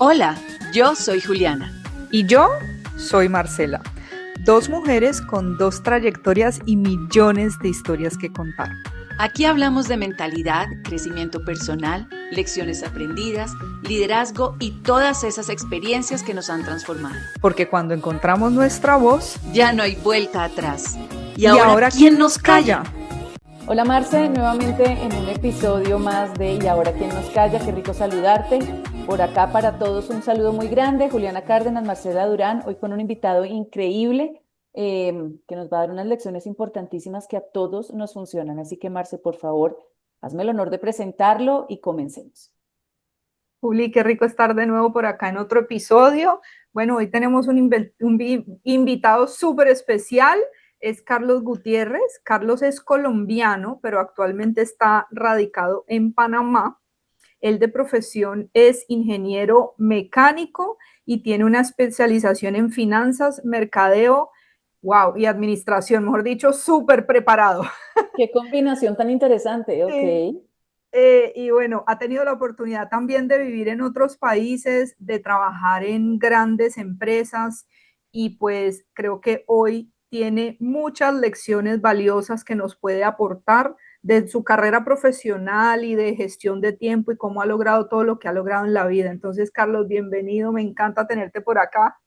Hola, yo soy Juliana. Y yo soy Marcela. Dos mujeres con dos trayectorias y millones de historias que contar. Aquí hablamos de mentalidad, crecimiento personal, lecciones aprendidas, liderazgo y todas esas experiencias que nos han transformado. Porque cuando encontramos nuestra voz, ya no hay vuelta atrás. ¿Y ahora quién nos calla? Hola Marce, nuevamente en un episodio más de ¿Y ahora quién nos calla? Qué rico saludarte. Por acá para todos un saludo muy grande. Juliana Cárdenas, Marcela Durán, hoy con un invitado increíble que nos va a dar unas lecciones importantísimas que a todos nos funcionan. Así que Marce, por favor, hazme el honor de presentarlo y comencemos. Juli, qué rico estar de nuevo por acá en otro episodio. Bueno, hoy tenemos un invitado súper especial. Es Carlos Gutiérrez. Carlos es colombiano, pero actualmente está radicado en Panamá. Él de profesión es ingeniero mecánico y tiene una especialización en finanzas, mercadeo, wow, y administración, mejor dicho, súper preparado. Qué combinación tan interesante, ok. Sí. Y bueno, ha tenido la oportunidad también de vivir en otros países, de trabajar en grandes empresas y pues creo que hoy tiene muchas lecciones valiosas que nos puede aportar de su carrera profesional y de gestión de tiempo y cómo ha logrado todo lo que ha logrado en la vida. Entonces, Carlos, bienvenido, me encanta tenerte por acá.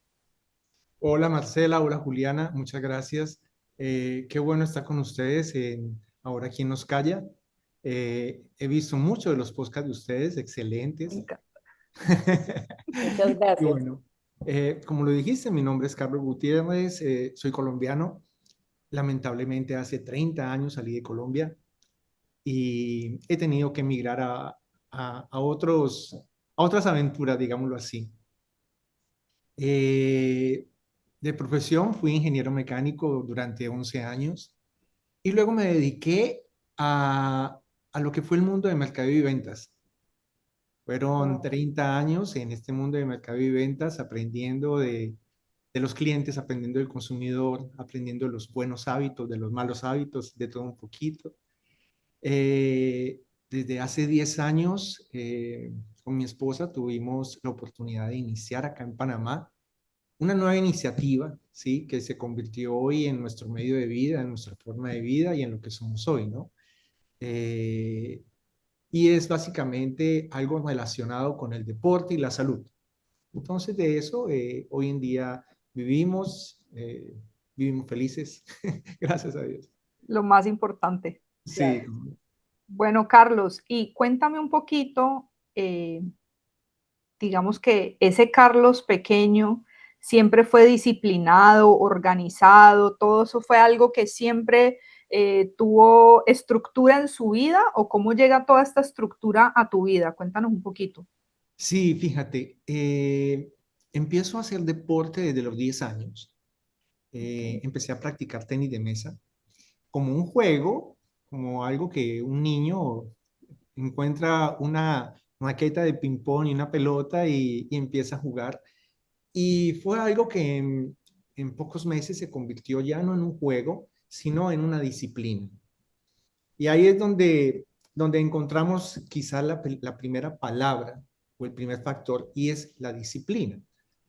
Hola Marcela, hola Juliana, muchas gracias. Qué bueno estar con ustedes en Ahora quién nos calla. He visto muchos de los podcasts de ustedes, Me excelentes. encanta. Muchas Y gracias. bueno, como lo dijiste, mi nombre es Carlos Gutiérrez, soy colombiano. Lamentablemente hace 30 años salí de Colombia y he tenido que emigrar a otras aventuras, digámoslo así. Eh, de profesión fui ingeniero mecánico durante 11 años y luego me dediqué a lo que fue el mundo de mercado y ventas. Fueron 30 años en este mundo de mercado y ventas aprendiendo de los clientes, aprendiendo del consumidor, aprendiendo de los buenos hábitos, de los malos hábitos, de todo un poquito. Desde hace 10 años, con mi esposa tuvimos la oportunidad de iniciar acá en Panamá una nueva iniciativa, ¿sí? Que se convirtió hoy en nuestro medio de vida, en nuestra forma de vida y en lo que somos hoy, ¿no? Eh, y es básicamente algo relacionado con el deporte y la salud. Entonces, de eso, hoy en día vivimos felices, gracias a Dios. Lo más importante. Sí, Bueno, Carlos, y cuéntame un poquito, digamos que ese Carlos pequeño siempre fue disciplinado, organizado, todo eso fue algo que siempre tuvo estructura en su vida o cómo llega toda esta estructura a tu vida. Cuéntanos un poquito. sí, fíjate, empiezo a hacer deporte desde los 10 años. Okay. Empecé a practicar tenis de mesa como un juego, como algo que un niño encuentra una maqueta de ping-pong y una pelota y empieza a jugar. Y fue algo que en pocos meses se convirtió ya no en un juego, sino en una disciplina. Y ahí es donde encontramos quizá la primera palabra o el primer factor y es la disciplina.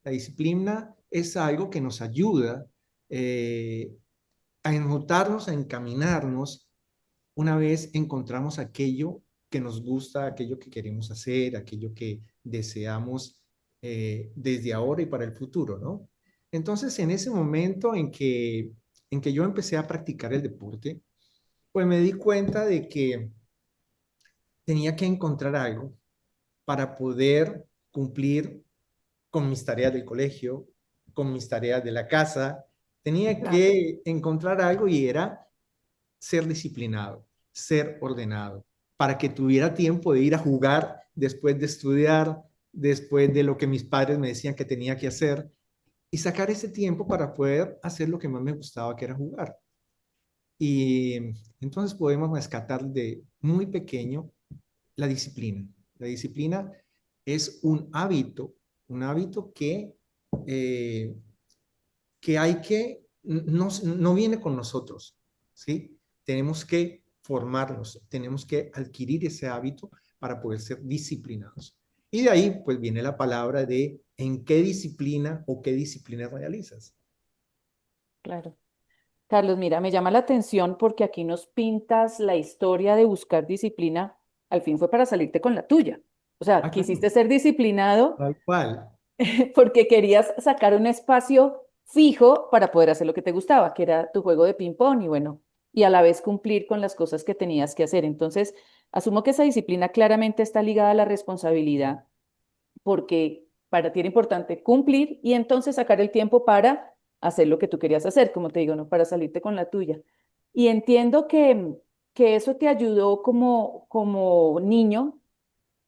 La disciplina es algo que nos ayuda eh, a enrutarnos, a encaminarnos una vez encontramos aquello que nos gusta, aquello que queremos hacer, aquello que deseamos desde ahora y para el futuro, ¿no? Entonces, en ese momento en que yo empecé a practicar el deporte, pues me di cuenta de que tenía que encontrar algo para poder cumplir con mis tareas del colegio, con mis tareas de la casa. Tenía Claro. que encontrar algo y era ser disciplinado, ser ordenado, para que tuviera tiempo de ir a jugar después de estudiar, después de lo que mis padres me decían que tenía que hacer, y sacar ese tiempo para poder hacer lo que más me gustaba, que era jugar. Y entonces podemos rescatar de muy pequeño la disciplina. La disciplina es un hábito eh, que hay que, no viene con nosotros, ¿sí? Tenemos que formarnos, tenemos que adquirir ese hábito para poder ser disciplinados. Y de ahí pues viene la palabra de en qué disciplina o qué disciplina realizas. Claro. Carlos, mira, me llama la atención porque aquí nos pintas la historia de buscar disciplina. Al fin fue para salirte con la tuya. O sea, Ah, claro, quisiste ser disciplinado tal cual. porque querías sacar un espacio fijo para poder hacer lo que te gustaba, que era tu juego de ping-pong y bueno, y a la vez cumplir con las cosas que tenías que hacer. Entonces, asumo que esa disciplina claramente está ligada a la responsabilidad, porque para ti era importante cumplir y entonces sacar el tiempo para hacer lo que tú querías hacer, como te digo, ¿no? Para salirte con la tuya. Y entiendo que eso te ayudó como niño,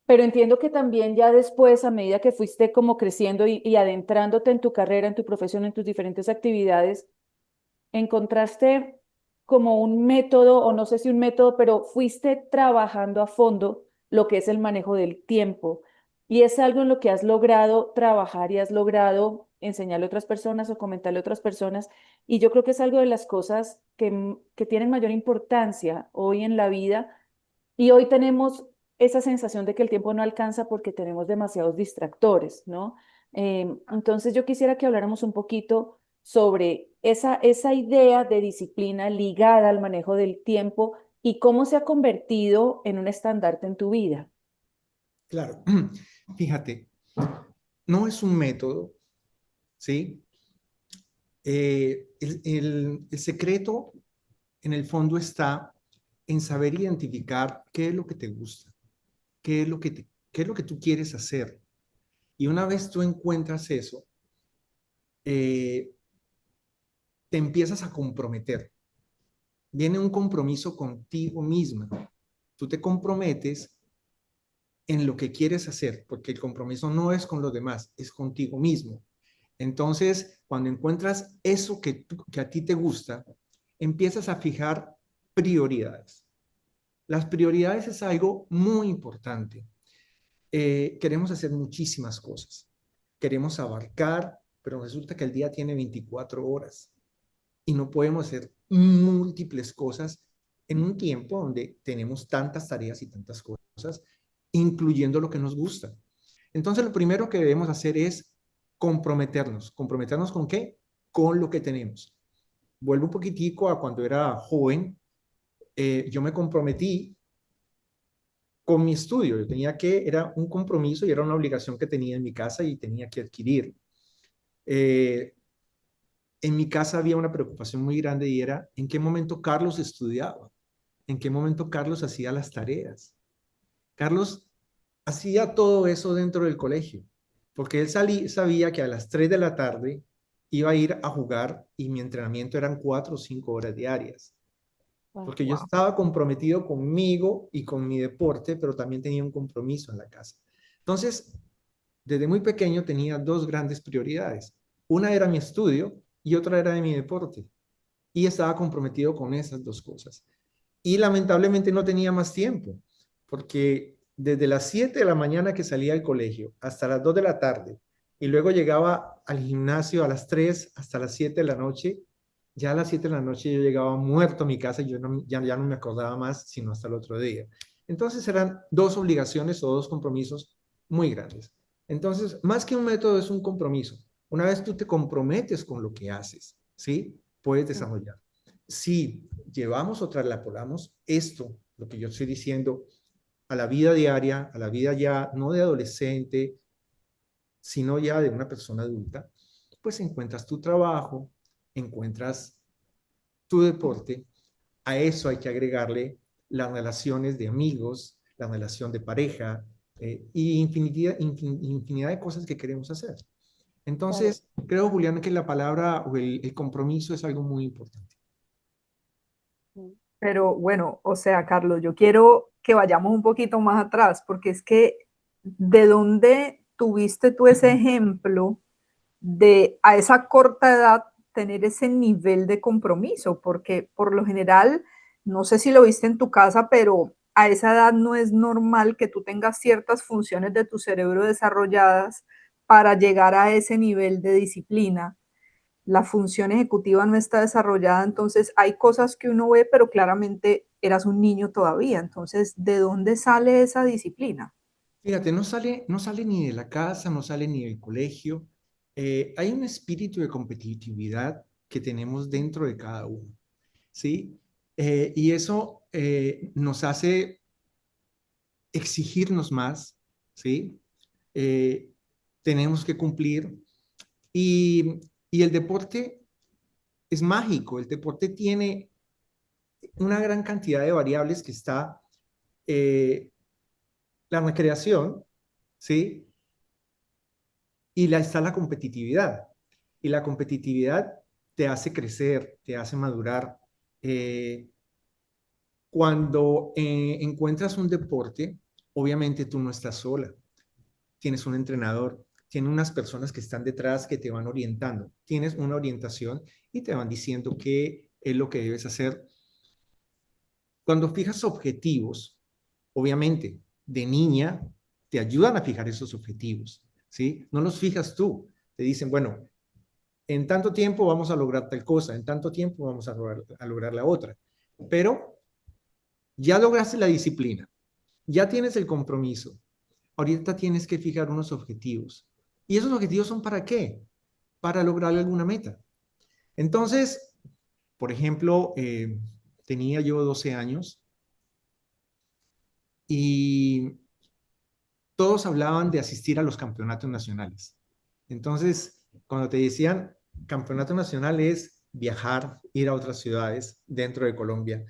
pero entiendo que también ya después, a medida que fuiste como creciendo y adentrándote en tu carrera, en tu profesión, en tus diferentes actividades, encontraste como un método, o no sé si un método, pero fuiste trabajando a fondo lo que es el manejo del tiempo. Y es algo en lo que has logrado trabajar y has logrado enseñarle a otras personas o comentarle a otras personas. Y yo creo que es algo de las cosas que tienen mayor importancia hoy en la vida. Y hoy tenemos esa sensación de que el tiempo no alcanza porque tenemos demasiados distractores, ¿no? Entonces yo quisiera que habláramos un poquito sobre esa idea de disciplina ligada al manejo del tiempo y cómo se ha convertido en un estandarte en tu vida. Claro, fíjate, no es un método, ¿sí? El secreto en el fondo está en saber identificar qué es lo que te gusta, qué es lo que tú quieres hacer. Y una vez tú encuentras eso, eh, te empiezas a comprometer. Viene un compromiso contigo misma. Tú te comprometes en lo que quieres hacer, porque el compromiso no es con los demás, es contigo mismo. Entonces, cuando encuentras eso que a ti te gusta, empiezas a fijar prioridades. Las prioridades es algo muy importante. Queremos hacer muchísimas cosas. Queremos abarcar, pero resulta que el día tiene 24 horas y no podemos hacer múltiples cosas en un tiempo donde tenemos tantas tareas y tantas cosas, incluyendo lo que nos gusta. Entonces, lo primero que debemos hacer es comprometernos. ¿Comprometernos con qué? Con lo que tenemos. Vuelvo un poquitico a cuando era joven. Yo me comprometí con mi estudio. Era un compromiso y era una obligación que tenía en mi casa y tenía que adquirir. Eh, en mi casa había una preocupación muy grande y era en qué momento Carlos estudiaba, en qué momento Carlos hacía las tareas. Carlos hacía todo eso dentro del colegio, porque él sabía que a las 3 de la tarde iba a ir a jugar y mi entrenamiento eran 4 o 5 horas diarias, porque yo Wow. estaba comprometido conmigo y con mi deporte, pero también tenía un compromiso en la casa. Entonces, desde muy pequeño tenía dos grandes prioridades. Una era mi estudio y otra era de mi deporte. Y estaba comprometido con esas dos cosas. Y lamentablemente no tenía más tiempo, porque desde las 7 de la mañana que salía del colegio hasta las 2 de la tarde, y luego llegaba al gimnasio a las 3 hasta las 7 de la noche, ya a las 7 de la noche yo llegaba muerto a mi casa y yo ya no me acordaba más sino hasta el otro día. Entonces eran dos obligaciones o dos compromisos muy grandes. Entonces, más que un método es un compromiso. Una vez tú te comprometes con lo que haces, ¿sí? Puedes desarrollar. Si llevamos o trasladamos esto, lo que yo estoy diciendo, a la vida diaria, a la vida ya no de adolescente, sino ya de una persona adulta, pues encuentras tu trabajo, encuentras tu deporte, a eso hay que agregarle las relaciones de amigos, la relación de pareja y infinidad de cosas que queremos hacer. Claro. Entonces, creo, Julián, que la palabra o el compromiso es algo muy importante. Pero bueno, o sea, Carlos, yo quiero que vayamos un poquito más atrás, porque es que ¿de dónde tuviste tú ese ejemplo de a esa corta edad tener ese nivel de compromiso? Porque por lo general, no sé si lo viste en tu casa, pero a esa edad no es normal que tú tengas ciertas funciones de tu cerebro desarrolladas para llegar a ese nivel de disciplina. La función ejecutiva no está desarrollada, entonces hay cosas que uno ve, pero claramente eras un niño todavía. Entonces, ¿de dónde sale esa disciplina? Fíjate, no sale ni de la casa, no sale ni del colegio. Hay un espíritu de competitividad que tenemos dentro de cada uno, ¿sí? Y eso nos hace exigirnos más, ¿sí? Eh, tenemos que cumplir. Y, y el deporte es mágico, el deporte tiene una gran cantidad de variables que está la recreación, ¿sí? Y está la competitividad. Y la competitividad te hace crecer, te hace madurar. Eh, Cuando encuentras un deporte, obviamente tú no estás sola, tienes un entrenador, tienes unas personas que están detrás que te van orientando, tienes una orientación y te van diciendo qué es lo que debes hacer. Cuando fijas objetivos, obviamente, de niña, te ayudan a fijar esos objetivos, ¿sí? No los fijas tú, te dicen, bueno, en tanto tiempo vamos a lograr tal cosa, en tanto tiempo vamos a lograr la otra, pero ya lograste la disciplina, ya tienes el compromiso, ahorita tienes que fijar unos objetivos. ¿Y esos objetivos son para qué? Para lograr alguna meta. Entonces, por ejemplo, tenía yo 12 años y todos hablaban de asistir a los campeonatos nacionales. Entonces, cuando te decían campeonato nacional es viajar, ir a otras ciudades dentro de Colombia.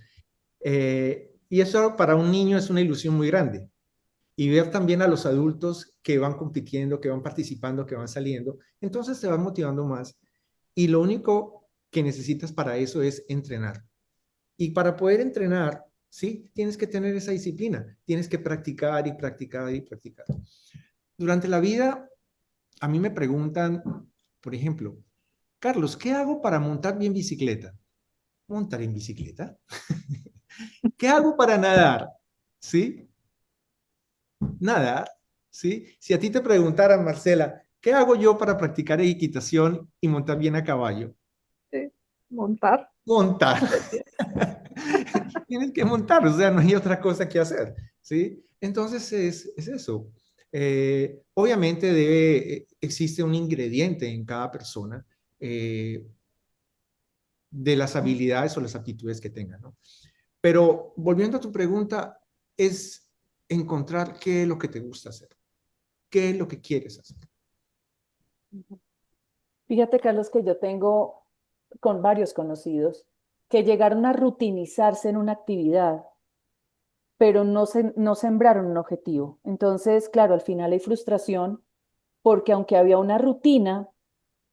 Y eso para un niño es una ilusión muy grande. Y ver también a los adultos que van compitiendo, que van participando, que van saliendo, entonces te van motivando más. Y lo único que necesitas para eso es entrenar. Y para poder entrenar, sí, tienes que tener esa disciplina, tienes que practicar y practicar y practicar. Durante la vida, a mí me preguntan, por ejemplo, Carlos, ¿qué hago para montar bien bicicleta? ¿Montar en bicicleta? ¿Qué hago para nadar? ¿Sí? Nadar, ¿sí? Si a ti te preguntaran, Marcela, ¿qué hago yo para practicar equitación y montar bien a caballo? Sí, montar. Montar. Tienes que montar, o sea, no hay otra cosa que hacer, ¿sí? Entonces es eso. Obviamente existe un ingrediente en cada persona de las habilidades o las aptitudes que tengan, ¿no? Pero volviendo a tu pregunta, es encontrar qué es lo que te gusta hacer, qué es lo que quieres hacer. Fíjate, Carlos, que yo tengo con varios conocidos que llegaron a rutinizarse en una actividad, pero no sembraron un objetivo. Entonces, claro, al final hay frustración porque aunque había una rutina,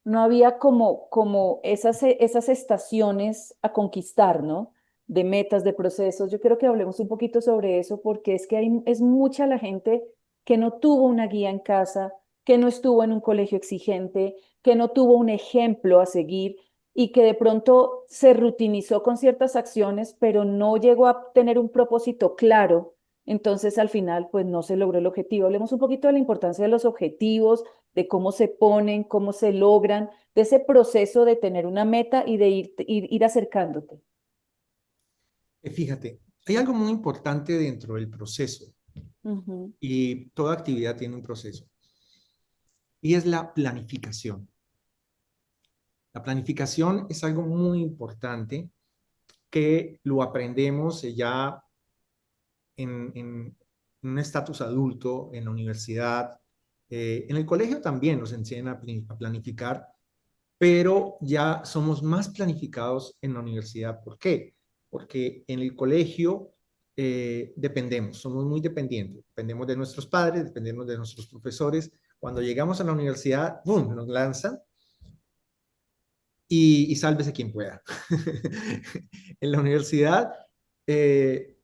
no había como esas estaciones a conquistar, ¿no? De metas, de procesos. Yo quiero que hablemos un poquito sobre eso porque es que es mucha la gente que no tuvo una guía en casa, que no estuvo en un colegio exigente, que no tuvo un ejemplo a seguir y que de pronto se rutinizó con ciertas acciones, pero no llegó a tener un propósito claro. Entonces, al final, pues no se logró el objetivo. Hablemos un poquito de la importancia de los objetivos, de cómo se ponen, cómo se logran, de ese proceso de tener una meta y de ir acercándote. Fíjate, hay algo muy importante dentro del proceso Ujú. y toda actividad tiene un proceso y es la planificación. La planificación es algo muy importante que lo aprendemos ya en un estatus adulto, en la universidad, en el colegio también nos enseñan a planificar, pero ya somos más planificados en la universidad. ¿Por qué? Porque en el colegio dependemos, somos muy dependientes, dependemos de nuestros padres, dependemos de nuestros profesores. Cuando llegamos a la universidad, ¡bum!, nos lanzan y sálvese quien pueda. En la universidad, eh,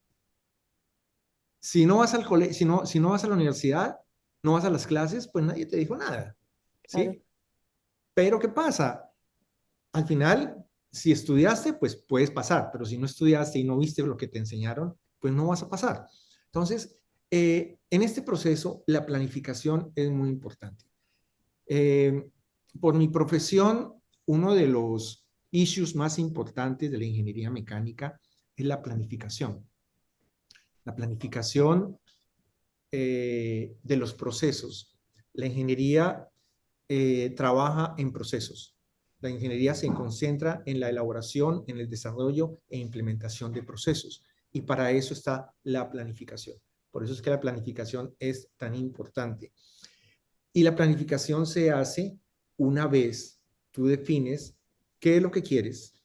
si no vas al colegio, si no vas a la universidad, no vas a las clases, pues nadie te dijo nada, Claro. ¿sí? Pero ¿qué pasa? Al final, si estudiaste, pues puedes pasar, pero si no estudiaste y no viste lo que te enseñaron, pues no vas a pasar. Entonces, en este proceso, la planificación es muy importante. Eh, por mi profesión, uno de los issues más importantes de la ingeniería mecánica es la planificación. La planificación de los procesos. La ingeniería trabaja en procesos. La ingeniería se concentra en la elaboración, en el desarrollo e implementación de procesos. Y para eso está la planificación. Por eso es que la planificación es tan importante. Y la planificación se hace una vez tú defines qué es lo que quieres.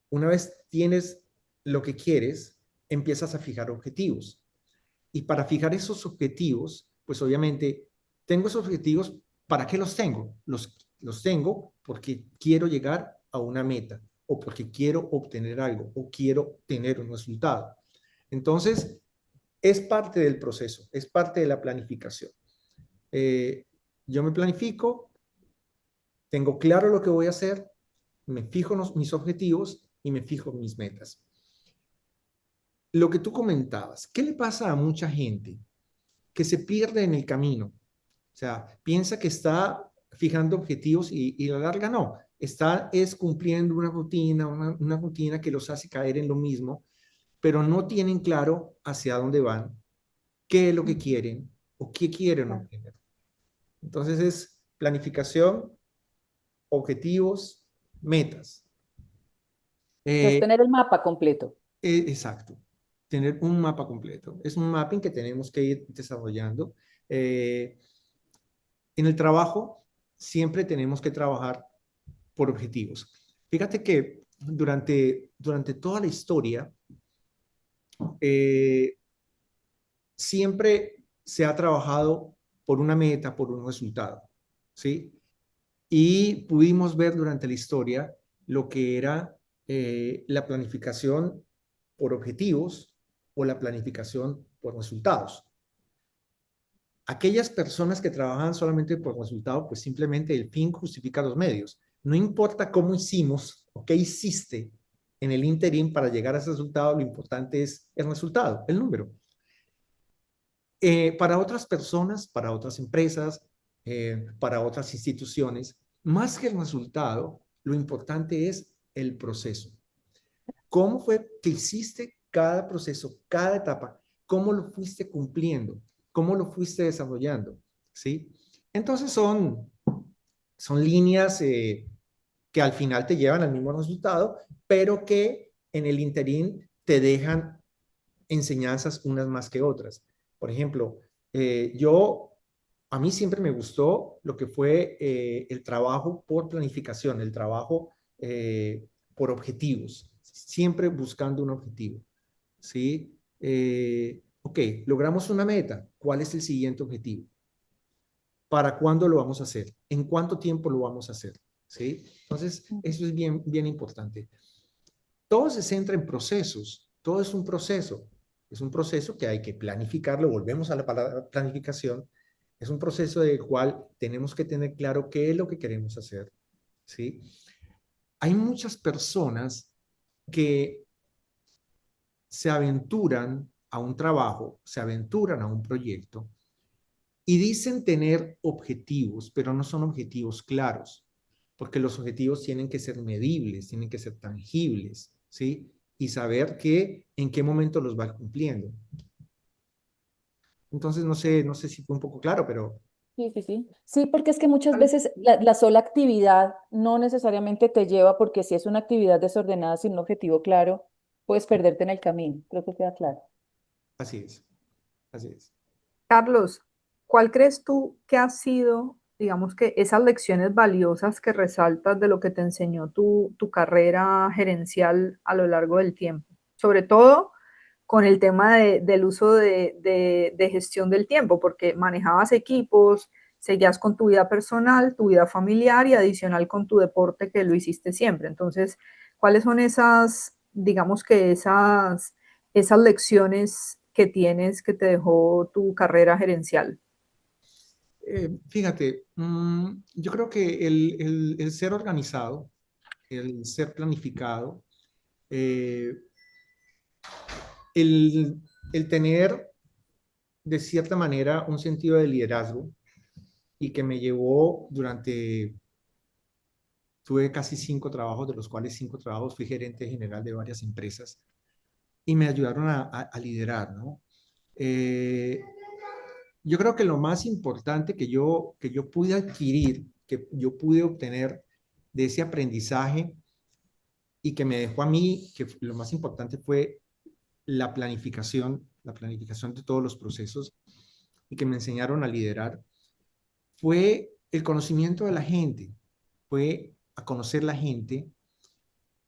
Una vez tienes lo que quieres, empiezas a fijar objetivos. Y para fijar esos objetivos, pues obviamente, tengo esos objetivos, ¿para qué los tengo? Los tengo porque quiero llegar a una meta, o porque quiero obtener algo, o quiero tener un resultado. Entonces, es parte del proceso, es parte de la planificación. Yo me planifico, tengo claro lo que voy a hacer, me fijo mis objetivos y me fijo mis metas. Lo que tú comentabas, ¿qué le pasa a mucha gente que se pierde en el camino? O sea, piensa que está fijando objetivos y a la larga no. Es cumpliendo una rutina que los hace caer en lo mismo, pero no tienen claro hacia dónde van, qué es lo que quieren o qué quieren obtener. Entonces es planificación, objetivos, metas. Es tener el mapa completo. Exacto, tener un mapa completo. Es un mapping que tenemos que ir desarrollando. En el trabajo siempre tenemos que trabajar por objetivos. Fíjate que durante toda la historia siempre se ha trabajado por una meta, por un resultado, ¿sí? Y pudimos ver durante la historia lo que era la planificación por objetivos o la planificación por resultados. Aquellas personas que trabajan solamente por resultado, pues simplemente el fin justifica los medios. No importa cómo hicimos o qué hiciste en el interín para llegar a ese resultado, lo importante es el resultado, el número. Para otras personas, para otras empresas, para otras instituciones, más que el resultado, lo importante es el proceso. ¿Cómo fue que hiciste cada proceso, cada etapa? ¿Cómo lo fuiste cumpliendo? ¿Cómo lo fuiste desarrollando? ¿Sí? Entonces son líneas que al final te llevan al mismo resultado, pero que en el interín te dejan enseñanzas unas más que otras. Por ejemplo, a mí siempre me gustó lo que fue el trabajo por planificación, el trabajo por objetivos, siempre buscando un objetivo, ¿sí? Ok, logramos una meta, ¿cuál es el siguiente objetivo? ¿Para cuándo lo vamos a hacer? ¿En cuánto tiempo lo vamos a hacer? ¿Sí? Entonces, eso es bien, bien importante. Todo se centra en procesos, todo es un proceso. Es un proceso que hay que planificarlo, volvemos a la palabra planificación, es un proceso del cual tenemos que tener claro qué es lo que queremos hacer, ¿sí? Hay muchas personas que se aventuran a un trabajo, se aventuran a un proyecto y dicen tener objetivos, pero no son objetivos claros, porque los objetivos tienen que ser medibles, tienen que ser tangibles, ¿sí? Y saber en qué momento los va cumpliendo. Entonces, no sé si fue un poco claro, pero... Sí, sí, sí. Sí, porque es que muchas veces la sola actividad no necesariamente te lleva, porque si es una actividad desordenada sin un objetivo claro, puedes perderte en el camino. Creo que queda claro. Así es, así es. Carlos, ¿cuál crees tú que ha sido, digamos que esas lecciones valiosas que resaltas de lo que te enseñó tu carrera gerencial a lo largo del tiempo? Sobre todo con el tema del uso de gestión del tiempo, porque manejabas equipos, seguías con tu vida personal, tu vida familiar y adicional con tu deporte que lo hiciste siempre. Entonces, ¿cuáles son esas, digamos que esas lecciones que tienes que te dejó tu carrera gerencial? Fíjate, yo creo que el ser organizado, el ser planificado, eh, el tener de cierta manera un sentido de liderazgo y que me llevó tuve casi 5 trabajos, de los cuales 5 trabajos fui gerente general de varias empresas y me ayudaron a liderar, ¿no? yo creo que lo más importante que yo pude adquirir, que yo pude obtener de ese aprendizaje y que me dejó a mí, que lo más importante fue la planificación de todos los procesos y que me enseñaron a liderar, fue el conocimiento de la gente, fue a conocer la gente,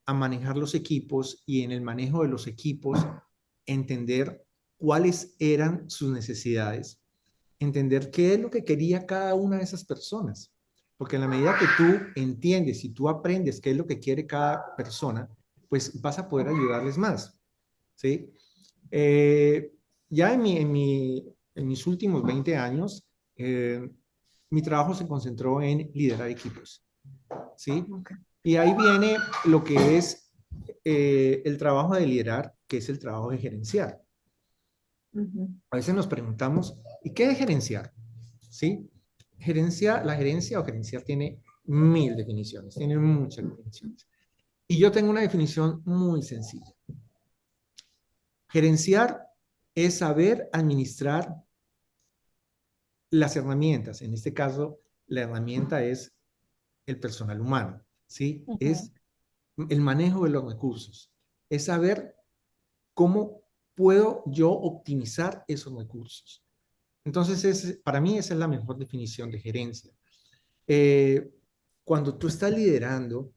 a manejar los equipos y en el manejo de los equipos entender cuáles eran sus necesidades, entender qué es lo que quería cada una de esas personas. Porque en la medida que tú entiendes y tú aprendes qué es lo que quiere cada persona, pues vas a poder ayudarles más, ¿sí? Eh, ya en mis últimos 20 años, mi trabajo se concentró en liderar equipos, ¿sí? Ok. Y ahí viene lo que es el trabajo de liderar, que es el trabajo de gerenciar. Ujú. A veces nos preguntamos, ¿y qué es gerenciar? ¿Sí? La gerencia o gerenciar tiene mil definiciones, tiene muchas definiciones. Y yo tengo una definición muy sencilla. Gerenciar es saber administrar las herramientas. En este caso, la herramienta es el personal humano, ¿sí? Ujú. Es el manejo de los recursos. Es saber cómo puedo yo optimizar esos recursos. Entonces, para mí esa es la mejor definición de gerencia. Eh, Cuando tú estás liderando,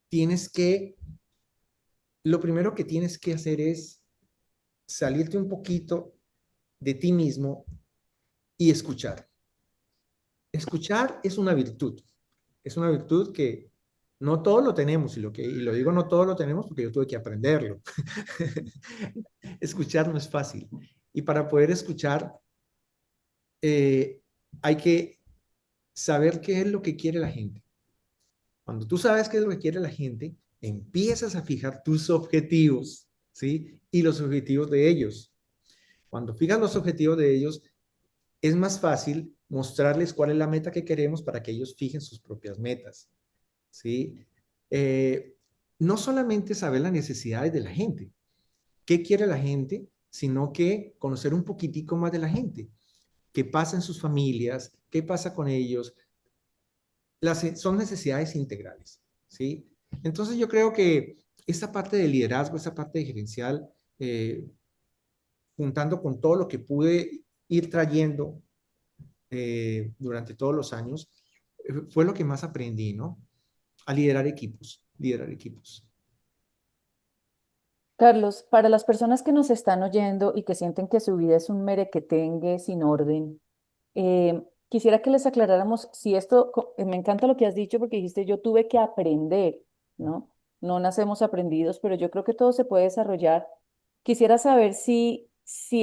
tienes que, lo primero que tienes que hacer es salirte un poquito de ti mismo y escuchar. Escuchar es una virtud que no todos lo tenemos, y lo digo no todos lo tenemos porque yo tuve que aprenderlo. Escuchar no es fácil. Y para poder escuchar, hay que saber qué es lo que quiere la gente. Cuando tú sabes qué es lo que quiere la gente, empiezas a fijar tus objetivos, ¿sí? Y los objetivos de ellos. Cuando fijas los objetivos de ellos, es más fácil mostrarles cuál es la meta que queremos para que ellos fijen sus propias metas, ¿sí? Eh, no solamente saber las necesidades de la gente, qué quiere la gente, sino que conocer un poquitico más de la gente, qué pasa en sus familias, qué pasa con ellos. Son necesidades integrales, ¿sí? Entonces yo creo que esta parte de liderazgo, esta parte de gerencial, eh, juntando con todo lo que pude ir trayendo durante todos los años, fue lo que más aprendí, ¿no? A liderar equipos, liderar equipos. Carlos, para las personas que nos están oyendo y que sienten que su vida es un merequetengue sin orden, quisiera que les aclaráramos si esto, me encanta lo que has dicho porque dijiste yo tuve que aprender, ¿no? No nacemos aprendidos, pero yo creo que todo se puede desarrollar. Quisiera saber si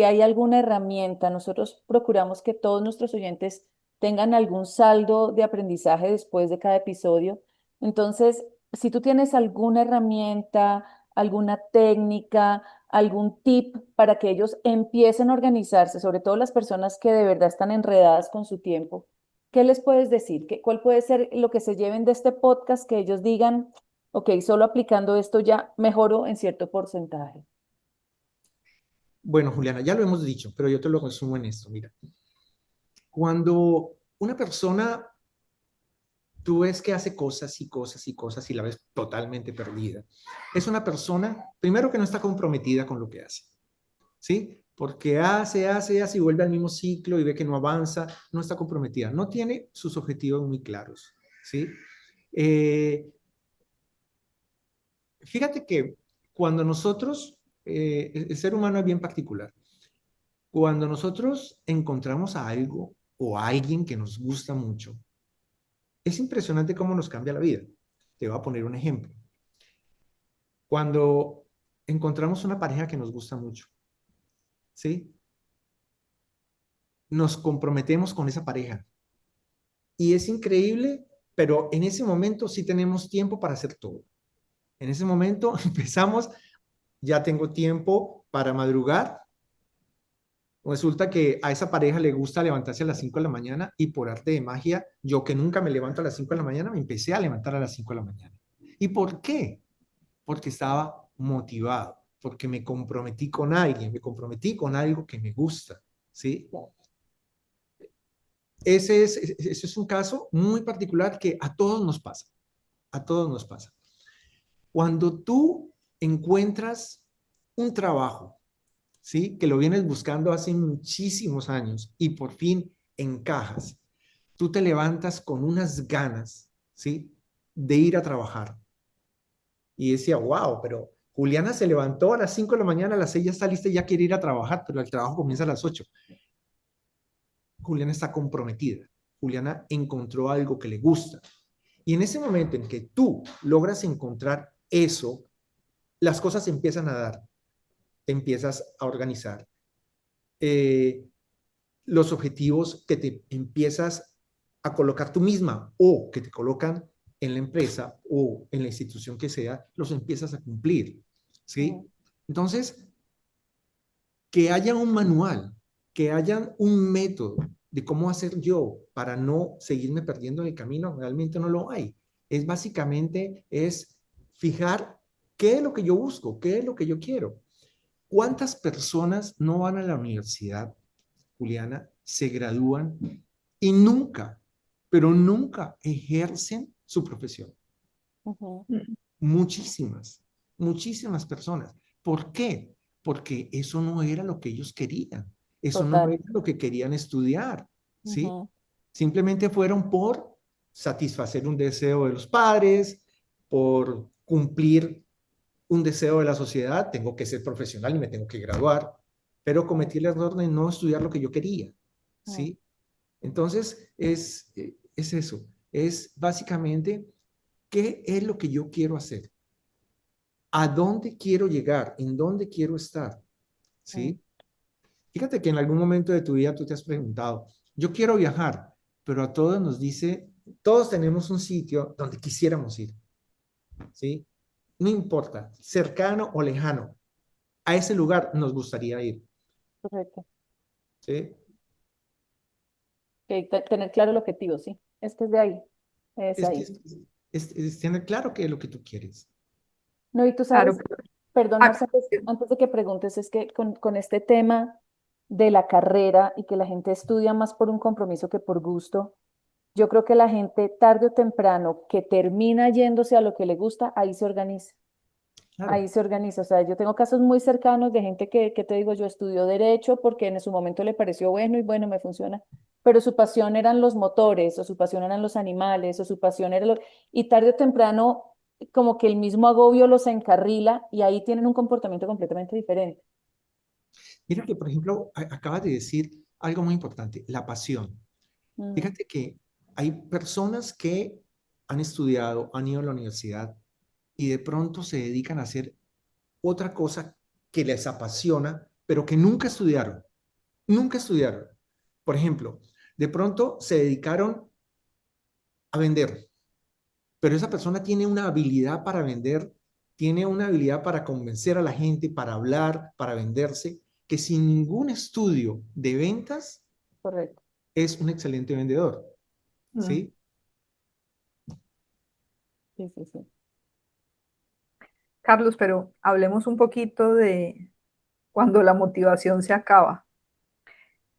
hay alguna herramienta. Nosotros procuramos que todos nuestros oyentes tengan algún saldo de aprendizaje después de cada episodio. Entonces, si tú tienes alguna herramienta, alguna técnica, algún tip para que ellos empiecen a organizarse, sobre todo las personas que de verdad están enredadas con su tiempo. ¿Qué les puedes decir? ¿Cuál puede ser lo que se lleven de este podcast que ellos digan, ok, solo aplicando esto ya mejoro en cierto porcentaje? Bueno, Juliana, ya lo hemos dicho, pero yo te lo resumo en esto. Mira, cuando una persona, tú ves que hace cosas y cosas y cosas y la ves totalmente perdida, es una persona, primero que no está comprometida con lo que hace, ¿sí? Porque hace y vuelve al mismo ciclo y ve que no avanza, no está comprometida, no tiene sus objetivos muy claros, ¿sí? Eh, Fíjate que cuando nosotros, el ser humano es bien particular, cuando nosotros encontramos a algo o a alguien que nos gusta mucho, es impresionante cómo nos cambia la vida. Te voy a poner un ejemplo. Cuando encontramos una pareja que nos gusta mucho, ¿sí? Nos comprometemos con esa pareja. Y es increíble, pero en ese momento sí tenemos tiempo para hacer todo. En ese momento empezamos, ya tengo tiempo para madrugar. Resulta que a esa pareja le gusta levantarse a las 5 de la mañana y por arte de magia, yo que nunca me levanto a las 5 de la mañana, me empecé a levantar a las 5 de la mañana. ¿Y por qué? Porque estaba motivado, porque me comprometí con alguien, me comprometí con algo que me gusta, ¿sí? Claro. Ese es un caso muy particular que a todos nos pasa, a todos nos pasa. Cuando tú encuentras un trabajo, ¿sí? Que lo vienes buscando hace muchísimos años y por fin encajas, tú te levantas con unas ganas, ¿sí? De ir a trabajar. Y decía, wow, pero Juliana se levantó a las 5 de la mañana, a las 6 ya está lista y ya quiere ir a trabajar, pero el trabajo comienza a las 8. Juliana está comprometida. Juliana encontró algo que le gusta. Y en ese momento en que tú logras encontrar eso, las cosas se empiezan a dar, te empiezas a organizar. Eh, los objetivos que te empiezas a colocar tú misma o que te colocan en la empresa o en la institución que sea, los empiezas a cumplir, ¿sí? Entonces, que haya un manual, que haya un método de cómo hacer yo para no seguirme perdiendo en el camino, realmente no lo hay. Es básicamente, es fijar qué es lo que yo busco, qué es lo que yo quiero. ¿Cuántas personas no van a la universidad, Juliana, se gradúan y nunca, pero nunca ejercen su profesión? Ujú. Muchísimas, muchísimas personas. ¿Por qué? Porque eso no era lo que ellos querían. Eso no Total. era lo que querían estudiar, ¿sí? Ujú. Simplemente fueron por satisfacer un deseo de los padres, por cumplir un deseo de la sociedad, tengo que ser profesional y me tengo que graduar, pero cometí el error de no estudiar lo que yo quería, Ujú. ¿sí? Entonces, es eso, es básicamente qué es lo que yo quiero hacer, a dónde quiero llegar, en dónde quiero estar, Ujú. ¿sí? Fíjate que en algún momento de tu vida tú te has preguntado, yo quiero viajar, pero a todos nos dice, todos tenemos un sitio donde quisiéramos ir, ¿sí? No importa, cercano o lejano, a ese lugar nos gustaría ir, Correcto. ¿sí? Que tener claro el objetivo, sí. Es que es de ahí. Es Es que ahí. es tener claro qué es lo que tú quieres. No, y tú Claro. sabes, perdón, Marcia, Acá- antes de que preguntes, es que con este tema de la carrera y que la gente estudia más por un compromiso que por gusto, yo creo que la gente tarde o temprano que termina yéndose a lo que le gusta, ahí se organiza. Claro. Ahí se organiza. O sea, yo tengo casos muy cercanos de gente que te digo, yo estudió derecho porque en su momento le pareció bueno y bueno, me funciona. Pero su pasión eran los motores, o su pasión eran los animales, o su pasión era lo... Y tarde o temprano, como que el mismo agobio los encarrila y ahí tienen un comportamiento completamente diferente. Mira que, por ejemplo, acabas de decir algo muy importante, la pasión. Ujú. Fíjate que hay personas que han estudiado, han ido a la universidad y de pronto se dedican a hacer otra cosa que les apasiona, pero que nunca estudiaron, nunca estudiaron. Por ejemplo, de pronto se dedicaron a vender, pero esa persona tiene una habilidad para vender, tiene una habilidad para convencer a la gente, para hablar, para venderse, que sin ningún estudio de ventas Correcto. es un excelente vendedor, Mm. ¿sí? Sí, sí, sí. Carlos, pero hablemos un poquito de cuando la motivación se acaba.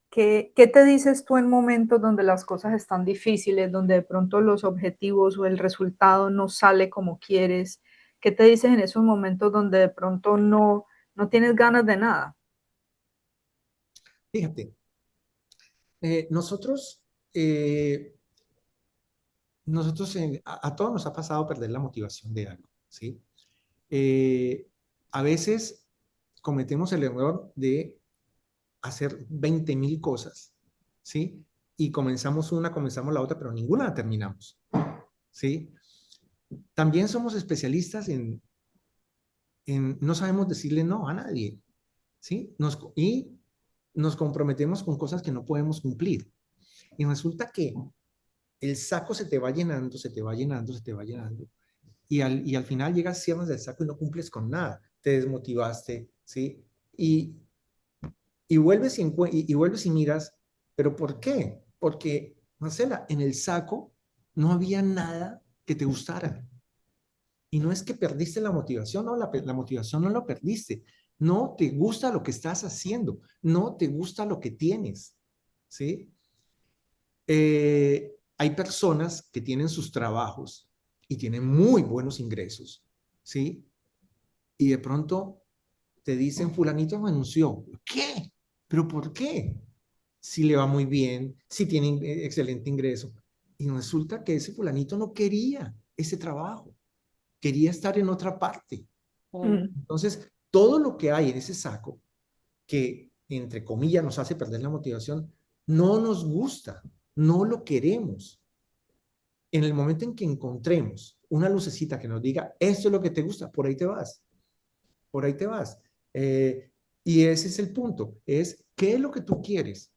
¿Qué te dices tú en momentos donde las cosas están difíciles, donde de pronto los objetivos o el resultado no sale como quieres? ¿Qué te dices en esos momentos donde de pronto no tienes ganas de nada? Fíjate, nosotros, eh, a todos nos ha pasado perder la motivación de algo, ¿sí? Eh, a veces cometemos el error de hacer 20.000 cosas, ¿sí? Y comenzamos una, comenzamos la otra, pero ninguna la terminamos, ¿sí? También somos especialistas en no sabemos decirle no a nadie, ¿sí? Y nos comprometemos con cosas que no podemos cumplir. Y resulta que el saco se te va llenando, se te va llenando, se te va llenando. Y al final llegas, cierras el saco y no cumples con nada. Te desmotivaste, ¿sí? Y, y vuelves y miras, ¿pero por qué? Porque, Marcela, en el saco no había nada que te gustara. Y no es que perdiste la motivación, no, la motivación no la perdiste. no te gusta lo que estás haciendo, no te gusta lo que tienes, ¿sí? Hay personas que tienen sus trabajos y tienen muy buenos ingresos, ¿sí? Y de pronto te dicen, fulanito renunció. ¿Qué? ¿Pero por qué? Si le va muy bien, si tiene excelente ingreso. Y resulta que ese fulanito no quería ese trabajo, quería estar en otra parte. Mm. Entonces, todo lo que hay en ese saco, que entre comillas nos hace perder la motivación, no nos gusta, no lo queremos. En el momento en que encontremos una lucecita que nos diga, esto es lo que te gusta, por ahí te vas, por ahí te vas. Y ese es el punto, es qué es lo que tú quieres.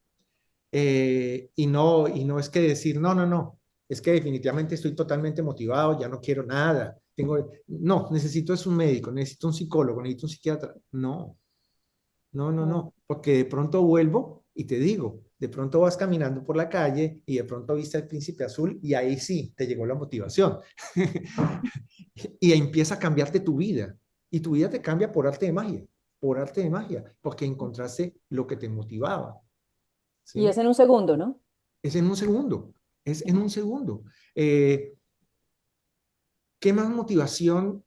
Y no es que decir, no, no, no, es que definitivamente estoy totalmente motivado, ya no quiero nada. No, necesito es un médico, necesito un psicólogo, necesito un psiquiatra. No, no, no, no, porque de pronto vuelvo y te digo, de pronto vas caminando por la calle y de pronto viste al príncipe azul y ahí sí te llegó la motivación. Y empieza a cambiarte tu vida. Y tu vida te cambia por arte de magia, porque encontraste lo que te motivaba. Y es ¿Sí? en un segundo, ¿no? Es en un segundo, es en un segundo. Eh, ¿Qué más motivación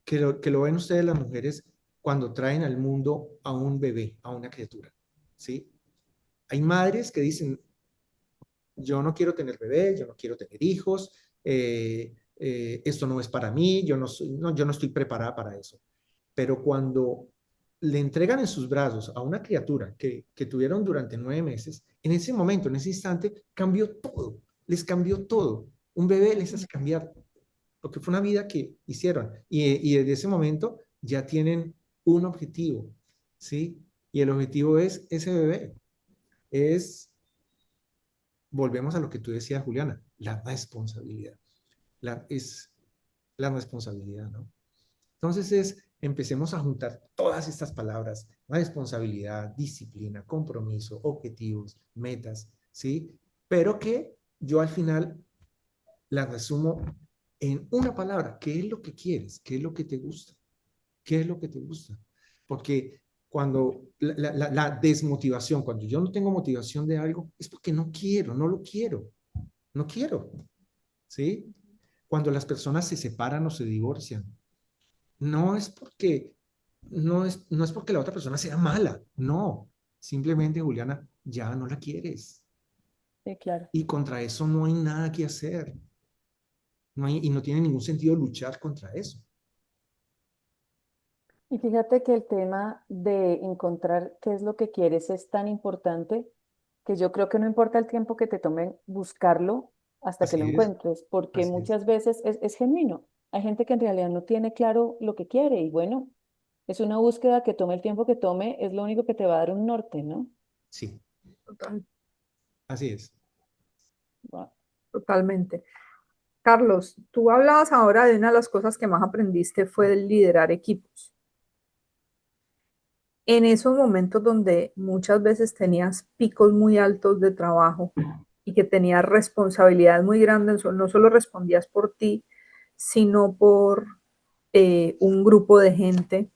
que lo ven ustedes las mujeres cuando traen al mundo a un bebé, a una criatura? ¿Sí? Hay madres que dicen, yo no quiero tener bebés, yo no quiero tener hijos, esto no es para mí, yo no estoy preparada para eso. Pero cuando le entregan en sus brazos a una criatura que tuvieron durante 9 meses, en ese momento, en ese instante, cambió todo, les cambió todo. Un bebé les hace cambiar, porque fue una vida que hicieron. Y desde ese momento ya tienen un objetivo, ¿sí? Y el objetivo es ese bebé, es volvemos a lo que tú decías, Juliana, la responsabilidad. Es la responsabilidad, ¿no? Entonces empecemos a juntar todas estas palabras, responsabilidad, disciplina, compromiso, objetivos, metas, ¿sí? Pero que yo al final las resumo en una palabra, ¿qué es lo que quieres? ¿Qué es lo que te gusta? ¿Qué es lo que te gusta? Porque cuando la desmotivación, cuando yo no tengo motivación de algo, es porque no quiero, no lo quiero. No quiero, ¿sí? Cuando las personas se separan o se divorcian, no es porque, no es porque la otra persona sea mala, no. Simplemente, Juliana, ya no la quieres. Sí, claro. Y contra eso no hay nada que hacer. Y no tiene ningún sentido luchar contra eso. Y fíjate que el tema de encontrar qué es lo que quieres es tan importante que yo creo que no importa el tiempo que te tome buscarlo hasta que lo Así es, encuentres, porque así es. muchas veces es genuino. Hay gente que en realidad no tiene claro lo que quiere y bueno, es una búsqueda que tome el tiempo que tome, es lo único que te va a dar un norte, ¿no? Sí, Total, así es. Wow. totalmente. Carlos, tú hablabas ahora de una de las cosas que más aprendiste fue el liderar equipos. En esos momentos donde muchas veces tenías picos muy altos de trabajo y que tenías responsabilidades muy grandes, no solo respondías por ti, sino por un grupo de gente.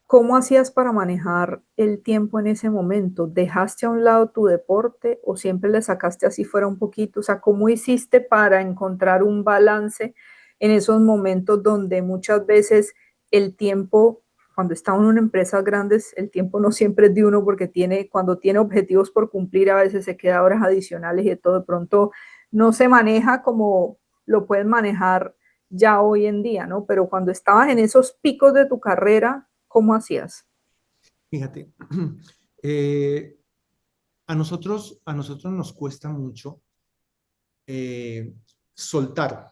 ¿Cómo hacías para manejar el tiempo en ese momento? ¿Dejaste a un lado tu deporte o siempre le sacaste así fuera un poquito? O sea, ¿cómo hiciste para encontrar un balance en esos momentos donde muchas veces el tiempo, cuando está uno en empresas grandes, el tiempo no siempre es de uno porque cuando tiene objetivos por cumplir, a veces se queda horas adicionales y de todo de pronto no se maneja como lo pueden manejar ya hoy en día, ¿no? Pero cuando estabas en esos picos de tu carrera, ¿cómo hacías? Fíjate, eh, a nosotros nos cuesta mucho eh, soltar.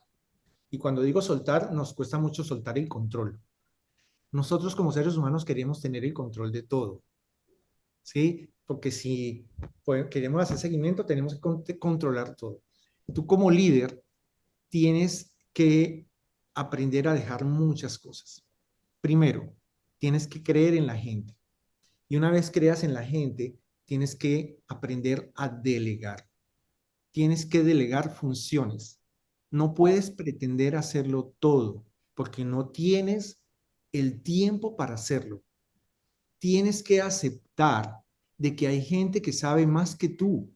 Y cuando digo soltar, nos cuesta mucho soltar el control. Nosotros como seres humanos queremos tener el control de todo, ¿sí? Porque si pues, queremos hacer seguimiento, tenemos que controlar todo. Tú como líder tienes que aprender a dejar muchas cosas. Primero, tienes que creer en la gente. Y una vez creas en la gente, tienes que aprender a delegar. Tienes que delegar funciones. No puedes pretender hacerlo todo porque no tienes el tiempo para hacerlo. tienes que aceptar de que hay gente que sabe más que tú.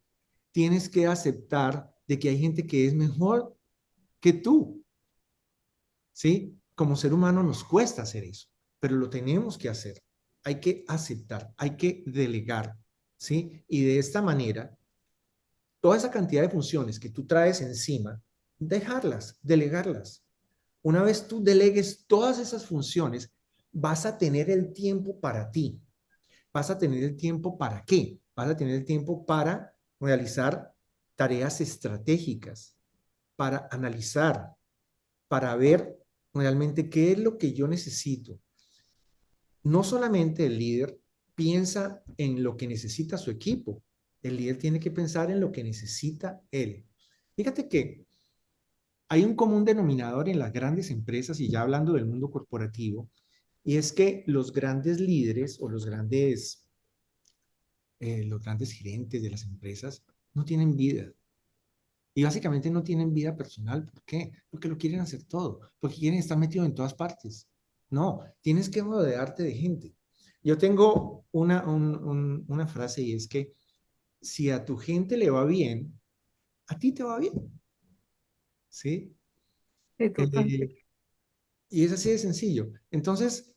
Tienes que aceptar de que hay gente que es mejor que tú. ¿Sí? Como ser humano nos cuesta hacer eso, pero lo tenemos que hacer. Hay que aceptar, hay que delegar, ¿sí? Y de esta manera, toda esa cantidad de funciones que tú traes encima, dejarlas, delegarlas. Una vez tú delegues todas esas funciones, vas a tener el tiempo para ti. Vas a tener el tiempo para qué? Vas a tener el tiempo para realizar tareas estratégicas, para analizar, para ver realmente qué es lo que yo necesito. No solamente el líder piensa en lo que necesita su equipo, el líder tiene que pensar en lo que necesita él. Fíjate que hay un común denominador en las grandes empresas, y ya hablando del mundo corporativo, y es que los grandes líderes o los grandes gerentes de las empresas no tienen vida. Y básicamente no tienen vida personal. ¿Por qué? Porque lo quieren hacer todo, porque quieren estar metidos en todas partes. No, tienes que rodearte de gente. Yo tengo una frase, y es que si a tu gente le va bien, a ti te va bien. ¿Sí? Sí, total. Eh, y es así de sencillo. Entonces,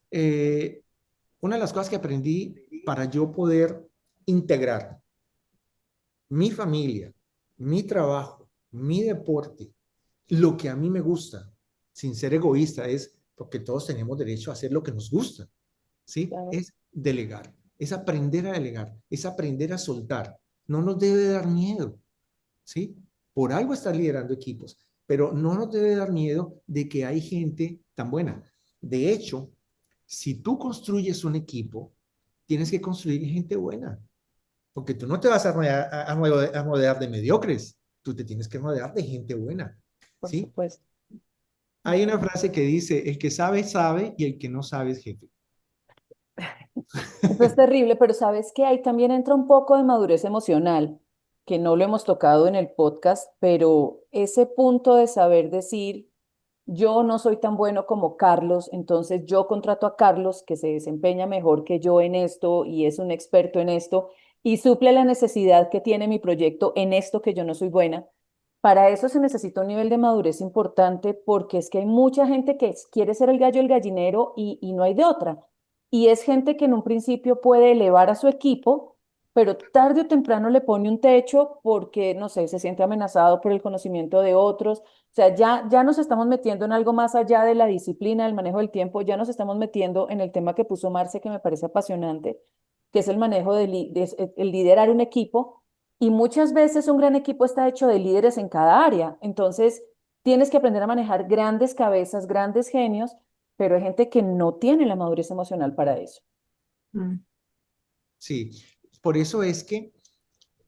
una de las cosas que aprendí para yo poder integrar mi familia, mi trabajo, mi deporte, lo que a mí me gusta, sin ser egoísta, es porque todos tenemos derecho a hacer lo que nos gusta, ¿sí? Claro. Es delegar, es aprender a delegar, es aprender a soltar. No nos debe dar miedo, ¿sí? Por algo estar liderando equipos, pero no nos debe dar miedo de que hay gente tan buena. De hecho, si tú construyes un equipo, tienes que construir gente buena, porque tú no te vas a rodear de mediocres, tú te tienes que rodear de gente buena, Por ¿sí? supuesto. Hay una frase que dice, el que sabe, sabe, y el que no sabe es jefe. Eso es terrible, pero sabes que ahí también entra un poco de madurez emocional, que no lo hemos tocado en el podcast, pero ese punto de saber decir, yo no soy tan bueno como Carlos, entonces yo contrato a Carlos, que se desempeña mejor que yo en esto y es un experto en esto, y suple la necesidad que tiene mi proyecto en esto que yo no soy buena. Para eso se necesita un nivel de madurez importante porque es que hay mucha gente que quiere ser el gallo del gallinero y no hay de otra. Y es gente que en un principio puede elevar a su equipo, pero tarde o temprano le pone un techo porque, no sé, se siente amenazado por el conocimiento de otros. O sea, ya nos estamos metiendo en algo más allá de la disciplina, del manejo del tiempo, ya nos estamos metiendo en el tema que puso Marce, que me parece apasionante, que es el manejo el liderar un equipo. Y muchas veces un gran equipo está hecho de líderes en cada área. Entonces, tienes que aprender a manejar grandes cabezas, grandes genios, pero hay gente que no tiene la madurez emocional para eso. Mm. Sí, por eso es que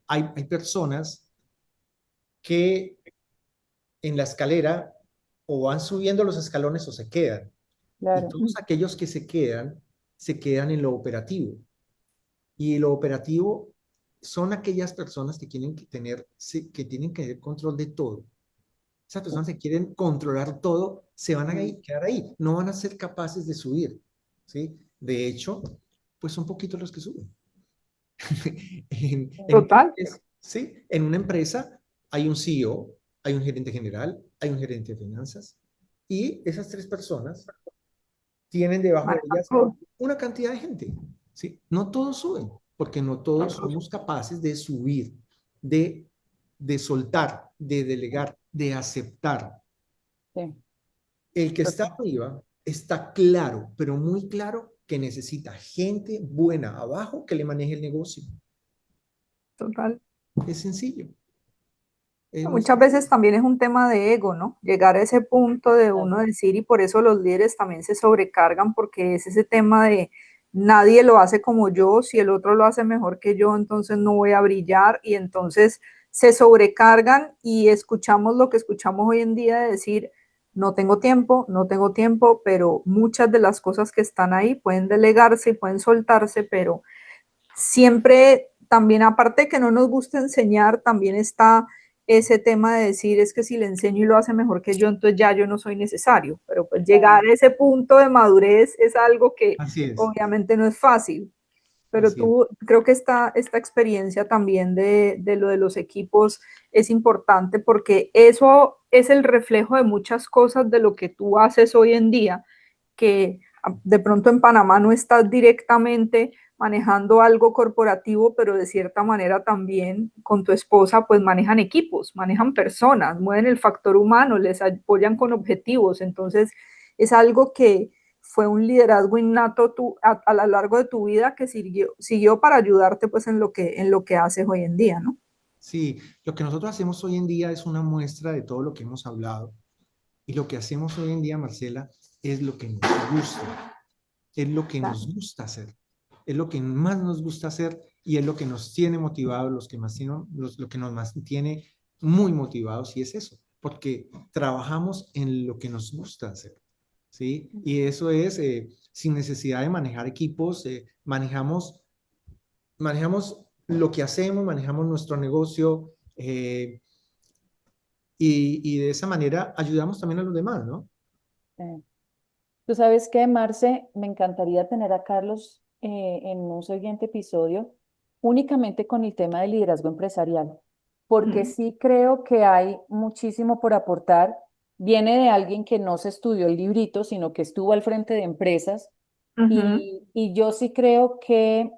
hay personas que en la escalera o van subiendo los escalones o se quedan. Y Claro, todos aquellos que se quedan en lo operativo. Y lo operativo son aquellas personas que tienen que que tienen que tener control de todo. Esas personas que quieren controlar todo se van a quedar ahí, no van a ser capaces de subir, ¿sí? De hecho, pues son poquitos los que suben. Total. ¿Sí? En una empresa hay un CEO, hay un gerente general, hay un gerente de finanzas, y esas tres personas tienen debajo de ellas Marco, una cantidad de gente, ¿sí? No todos suben, porque no todos somos capaces de subir, de, de soltar, de delegar, de aceptar. sí. El que está arriba está claro, pero muy claro, que necesita gente buena abajo que le maneje el negocio. total. Es sencillo. Es muy Muchas sencillo. veces también es un tema de ego, ¿no? Llegar a ese punto de Claro. uno decir, y por eso los líderes también se sobrecargan, porque es ese tema de nadie lo hace como yo, si el otro lo hace mejor que yo, entonces no voy a brillar, y entonces se sobrecargan y escuchamos lo que escuchamos hoy en día de decir, no tengo tiempo, no tengo tiempo, pero muchas de las cosas que están ahí pueden delegarse y pueden soltarse, pero siempre también, aparte de que no nos gusta enseñar, también está ese tema de decir, es que si le enseño y lo hace mejor que yo, entonces ya yo no soy necesario, pero pues llegar Claro. a ese punto de madurez es algo que Así es. obviamente no es fácil. Pero Así es. tú, creo que esta experiencia también de lo de los equipos es importante porque eso es el reflejo de muchas cosas de lo que tú haces hoy en día, que de pronto en Panamá no estás directamente manejando algo corporativo, pero de cierta manera también con tu esposa pues manejan equipos, manejan personas, mueven el factor humano, les apoyan con objetivos. Entonces es algo que fue un liderazgo innato a lo largo de tu vida que siguió para ayudarte pues en lo que haces hoy en día, ¿no? Sí, lo que nosotros hacemos hoy en día es una muestra de todo lo que hemos hablado. Y lo que hacemos hoy en día, Marcela, es lo que nos gusta, es lo que nos gusta hacer, es lo que más nos gusta hacer y es lo que nos tiene motivados, lo que nos mantiene muy motivados y es eso, porque trabajamos en lo que nos gusta hacer, ¿sí? Y eso es sin necesidad de manejar equipos, manejamos lo que hacemos, manejamos nuestro negocio y de esa manera ayudamos también a los demás, ¿no? Eh, Tú sabes que, Marce, me encantaría tener a Carlos en un siguiente episodio únicamente con el tema del liderazgo empresarial, porque sí creo que hay muchísimo por aportar. Viene de alguien que no se estudió el librito, sino que estuvo al frente de empresas Ujú, y yo sí creo que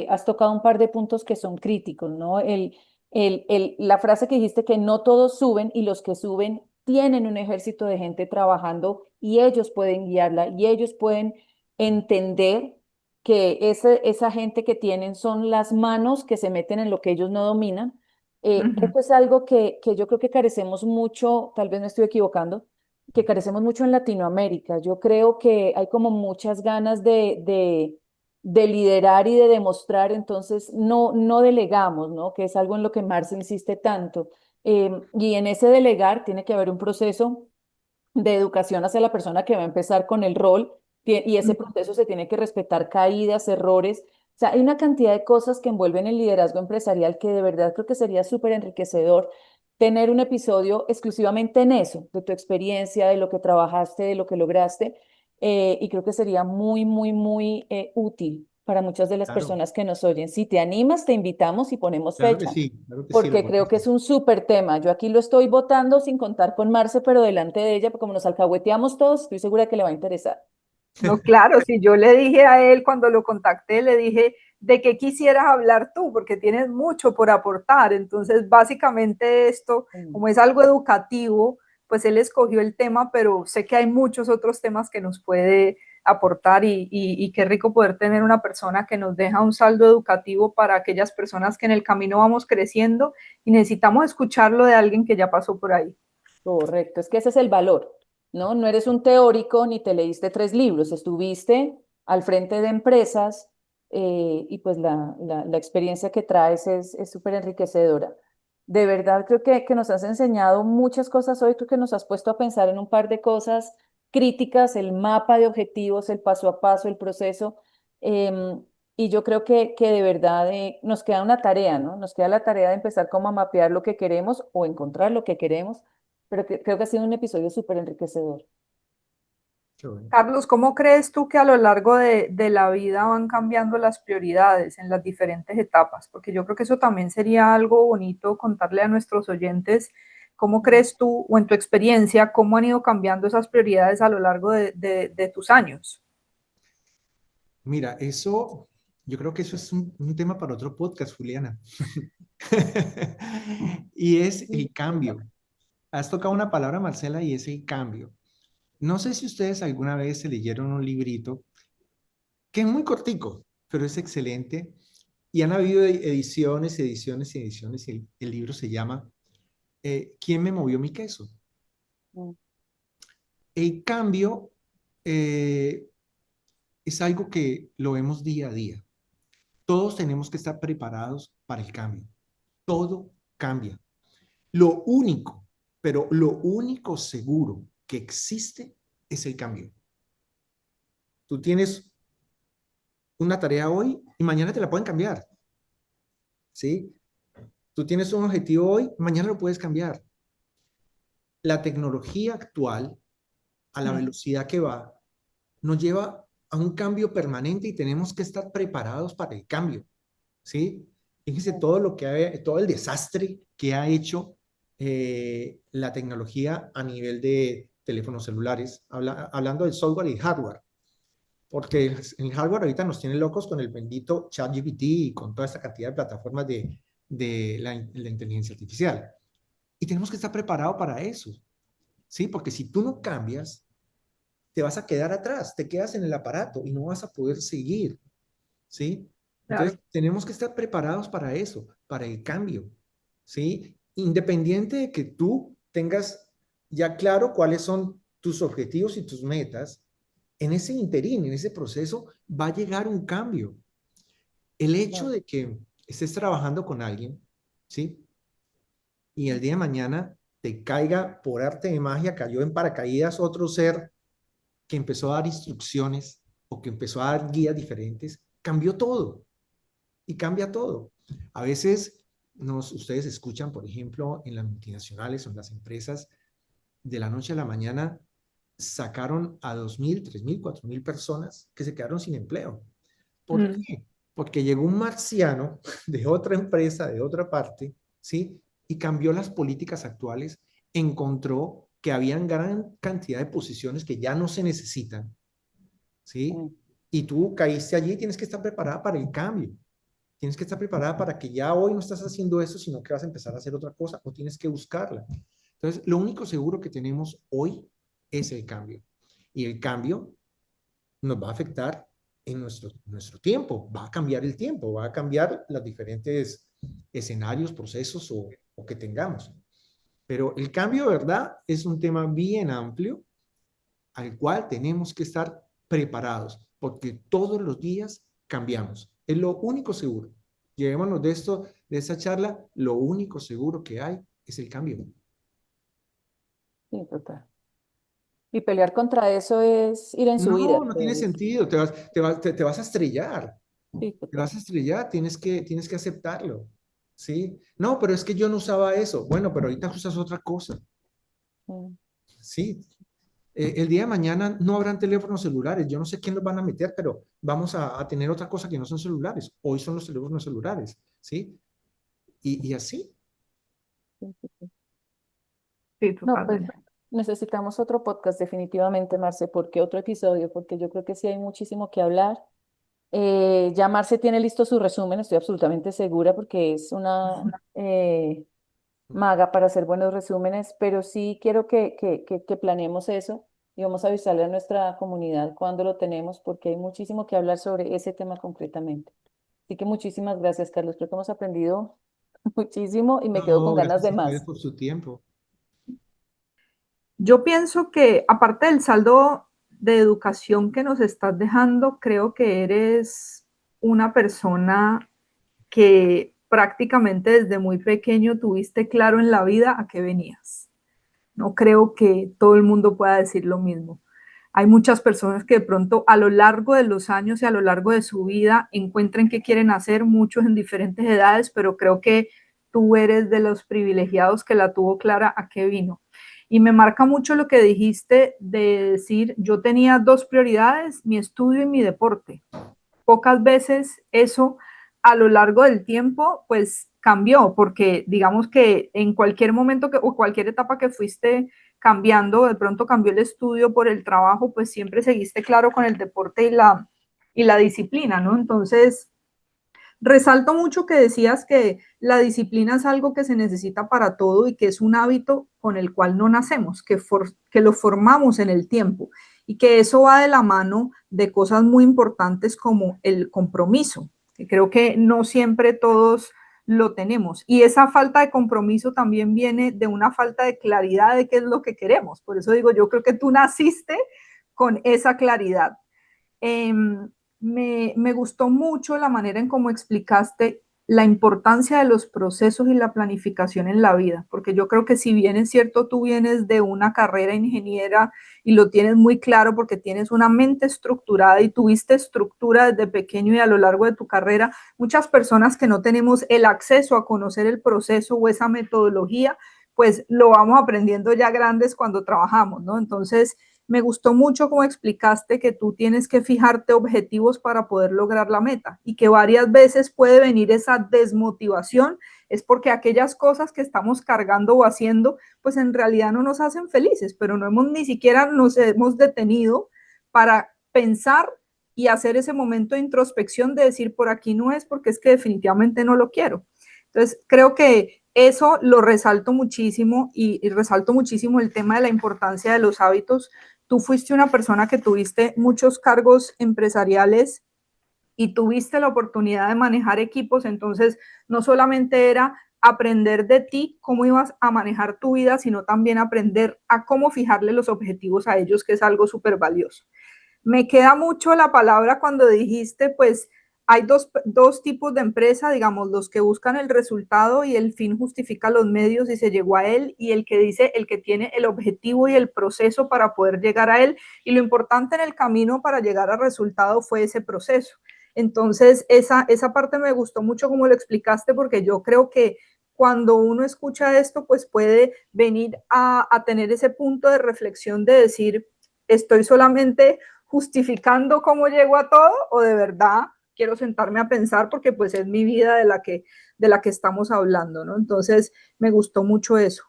has tocado un par de puntos que son críticos, ¿no? La frase que dijiste que no todos suben y los que suben tienen un ejército de gente trabajando y ellos pueden guiarla y ellos pueden entender que esa gente que tienen son las manos que se meten en lo que ellos no dominan. ujú. Esto es algo que yo creo que carecemos mucho, tal vez me estoy equivocando, que carecemos mucho en Latinoamérica. Yo creo que hay como muchas ganas de liderar y de demostrar, entonces no delegamos, ¿no? Que es algo en lo que Marce insiste tanto. Y en ese delegar tiene que haber un proceso de educación hacia la persona que va a empezar con el rol y ese proceso se tiene que respetar caídas, errores. O sea, hay una cantidad de cosas que envuelven el liderazgo empresarial que de verdad creo que sería súper enriquecedor tener un episodio exclusivamente en eso, de tu experiencia, de lo que trabajaste, de lo que lograste, y creo que sería muy útil para muchas de las Claro, personas que nos oyen. Si te animas, te invitamos y ponemos fecha claro que sí, lo porque creo podemos que hacer. es un súper tema. Yo aquí lo estoy votando sin contar con Marce, pero delante de ella, porque como nos alcahueteamos todos, estoy segura que le va a interesar. No, claro, si yo le dije a él cuando lo contacté, le dije de qué quisieras hablar tú, porque tienes mucho por aportar. Entonces, básicamente esto, Mm. como es algo educativo, pues él escogió el tema, pero sé que hay muchos otros temas que nos puede aportar y qué rico poder tener una persona que nos deja un saldo educativo para aquellas personas que en el camino vamos creciendo y necesitamos escucharlo de alguien que ya pasó por ahí. Correcto, es que ese es el valor, ¿no? No eres un teórico ni te leíste 3 libros, estuviste al frente de empresas y pues la experiencia que traes es súper enriquecedora. De verdad, creo que nos has enseñado muchas cosas hoy, creo que nos has puesto a pensar en un par de cosas críticas, el mapa de objetivos, el paso a paso, el proceso. Y yo creo que de verdad nos queda una tarea, ¿no? Nos queda la tarea de empezar como a mapear lo que queremos o encontrar lo que queremos, pero creo que ha sido un episodio súper enriquecedor. Qué bueno. Carlos, ¿cómo crees tú que a lo largo de la vida van cambiando las prioridades en las diferentes etapas? Porque yo creo que eso también sería algo bonito contarle a nuestros oyentes. ¿Cómo crees tú, o en tu experiencia, cómo han ido cambiando esas prioridades a lo largo de tus años? Mira, yo creo que eso es un tema para otro podcast, Juliana. Y es el cambio. Has tocado una palabra, Marcela, y es el cambio. No sé si ustedes alguna vez se leyeron un librito que es muy cortico, pero es excelente. Y han habido ediciones, ediciones y ediciones. Y el libro se llama ¿Quién me movió mi queso? Mm. El cambio eh, es algo que lo vemos día a día. Todos tenemos que estar preparados para el cambio. Todo cambia. Lo único, pero lo único seguro que existe es el cambio. Tú tienes una tarea hoy y mañana te la pueden cambiar, ¿sí? Tú tienes un objetivo hoy, mañana lo puedes cambiar. La tecnología actual, a la velocidad que va, nos lleva a un cambio permanente y tenemos que estar preparados para el cambio, ¿sí? Fíjense todo el desastre que ha hecho la tecnología a nivel de teléfonos celulares, hablando del software y hardware, porque el hardware ahorita nos tiene locos con el bendito ChatGPT y con toda esta cantidad de plataformas de la inteligencia artificial. Y tenemos que estar preparados para eso, ¿sí? Porque si tú no cambias, te vas a quedar atrás, te quedas en el aparato y no vas a poder seguir, ¿sí? Entonces, Claro. tenemos que estar preparados para eso, para el cambio, ¿sí? Independiente de que tú tengas ya claro cuáles son tus objetivos y tus metas, en ese interín, en ese proceso, va a llegar un cambio. El hecho Claro. de que estés trabajando con alguien, ¿sí? Y el día de mañana te caiga por arte de magia, cayó en paracaídas otro ser que empezó a dar instrucciones o que empezó a dar guías diferentes, cambió todo y cambia todo. A veces ustedes escuchan, por ejemplo, en las multinacionales o en las empresas, de la noche a la mañana sacaron a 2.000, 3.000, 4.000 personas que se quedaron sin empleo. ¿Por Mm. qué? Porque llegó un marciano de otra empresa, de otra parte, ¿sí? Y cambió las políticas actuales, encontró que habían gran cantidad de posiciones que ya no se necesitan, ¿sí? Mm. Y tú caíste allí, tienes que estar preparada para el cambio. Tienes que estar preparada para que ya hoy no estás haciendo eso, sino que vas a empezar a hacer otra cosa o tienes que buscarla. Entonces, lo único seguro que tenemos hoy es el cambio. Y el cambio nos va a afectar en nuestro tiempo, va a cambiar el tiempo, va a cambiar los diferentes escenarios, procesos o que tengamos. Pero el cambio, ¿verdad? Es un tema bien amplio al cual tenemos que estar preparados, porque todos los días cambiamos. Es lo único seguro. Llevémonos de esta charla, lo único seguro que hay es el cambio. Sí, total. Y pelear contra eso es ir en su vida, No, no tiene pues. sentido, te vas a estrellar, Sí, te total. vas a estrellar, tienes que aceptarlo, ¿sí? No, pero es que yo no usaba eso. Bueno, pero ahorita usas otra cosa, Mm. ¿sí? El día de mañana no habrán teléfonos celulares. Yo no sé quién los van a meter, pero vamos a tener otra cosa que no son celulares. Hoy son los teléfonos celulares, ¿sí? Y así. Sí, sí, sí. Sí, No, pues totalmente. necesitamos otro podcast definitivamente, Marce, porque otro episodio, porque yo creo que sí hay muchísimo que hablar. Ya Marce tiene listo su resumen, estoy absolutamente segura, porque es una maga para hacer buenos resúmenes, pero sí quiero que planeemos eso y vamos a avisarle a nuestra comunidad cuando lo tenemos, porque hay muchísimo que hablar sobre ese tema concretamente. Así que muchísimas gracias, Carlos. Creo que hemos aprendido muchísimo y me quedo con No, ganas gracias de a ustedes más. por su tiempo. Yo pienso que aparte del saldo de educación que nos estás dejando, creo que eres una persona que prácticamente desde muy pequeño tuviste claro en la vida a qué venías. No creo que todo el mundo pueda decir lo mismo. Hay muchas personas que de pronto a lo largo de los años y a lo largo de su vida encuentran qué quieren hacer, muchos en diferentes edades, pero creo que tú eres de los privilegiados que la tuvo clara a qué vino. Y me marca mucho lo que dijiste de decir, yo tenía dos prioridades, mi estudio y mi deporte. Pocas veces eso a lo largo del tiempo pues cambió, porque digamos que en cualquier momento o cualquier etapa que fuiste cambiando, de pronto cambió el estudio por el trabajo, pues siempre seguiste claro con el deporte y la disciplina, ¿no? Entonces, resalto mucho que decías que la disciplina es algo que se necesita para todo y que es un hábito con el cual no nacemos, que lo formamos en el tiempo y que eso va de la mano de cosas muy importantes como el compromiso, que creo que no siempre todos lo tenemos. Y esa falta de compromiso también viene de una falta de claridad de qué es lo que queremos. Por eso digo, yo creo que tú naciste con esa claridad. Eh, me gustó mucho la manera en cómo explicaste la importancia de los procesos y la planificación en la vida, porque yo creo que si bien es cierto, tú vienes de una carrera ingeniera y lo tienes muy claro porque tienes una mente estructurada y tuviste estructura desde pequeño y a lo largo de tu carrera, muchas personas que no tenemos el acceso a conocer el proceso o esa metodología, pues lo vamos aprendiendo ya grandes cuando trabajamos, ¿no? Entonces, me gustó mucho cómo explicaste que tú tienes que fijarte objetivos para poder lograr la meta y que varias veces puede venir esa desmotivación, es porque aquellas cosas que estamos cargando o haciendo, pues en realidad no nos hacen felices, pero no hemos ni siquiera nos hemos detenido para pensar y hacer ese momento de introspección de decir por aquí no es porque es que definitivamente no lo quiero. Entonces, creo que eso lo resalto muchísimo y resalto muchísimo el tema de la importancia de los hábitos. Tú fuiste una persona que tuviste muchos cargos empresariales y tuviste la oportunidad de manejar equipos, entonces no solamente era aprender de ti cómo ibas a manejar tu vida, sino también aprender a cómo fijarle los objetivos a ellos, que es algo súper valioso. Me queda mucho la palabra cuando dijiste, pues hay dos tipos de empresa, digamos, los que buscan el resultado y el fin justifica los medios y se llegó a él, y el que dice, el que tiene el objetivo y el proceso para poder llegar a él, y lo importante en el camino para llegar al resultado fue ese proceso. Entonces, esa parte me gustó mucho como lo explicaste, porque yo creo que cuando uno escucha esto, pues puede venir a tener ese punto de reflexión de decir, estoy solamente justificando cómo llego a todo o de verdad quiero sentarme a pensar porque pues es mi vida de la que estamos hablando, ¿no? Entonces me gustó mucho eso.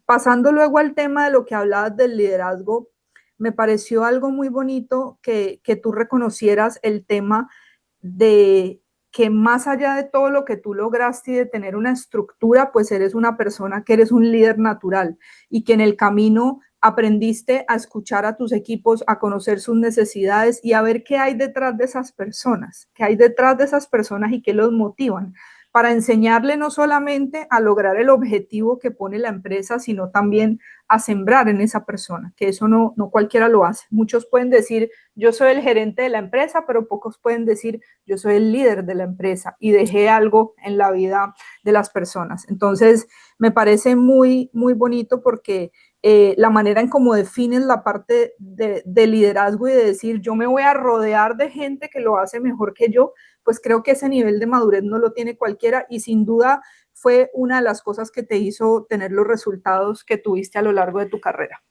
Pasando luego al tema de lo que hablabas del liderazgo, me pareció algo muy bonito que tú reconocieras el tema de que más allá de todo lo que tú lograste y de tener una estructura, pues eres una persona que eres un líder natural y que en el camino aprendiste a escuchar a tus equipos, a conocer sus necesidades y a ver qué hay detrás de esas personas, qué hay detrás de esas personas y qué los motivan, para enseñarle no solamente a lograr el objetivo que pone la empresa, sino también a sembrar en esa persona, que eso no cualquiera lo hace. Muchos pueden decir, yo soy el gerente de la empresa, pero pocos pueden decir, yo soy el líder de la empresa y dejé algo en la vida de las personas. Entonces, me parece muy, muy bonito porque la manera en cómo defines la parte de liderazgo y de decir, yo me voy a rodear de gente que lo hace mejor que yo, pues creo que ese nivel de madurez no lo tiene cualquiera y sin duda fue una de las cosas que te hizo tener los resultados que tuviste a lo largo de tu carrera.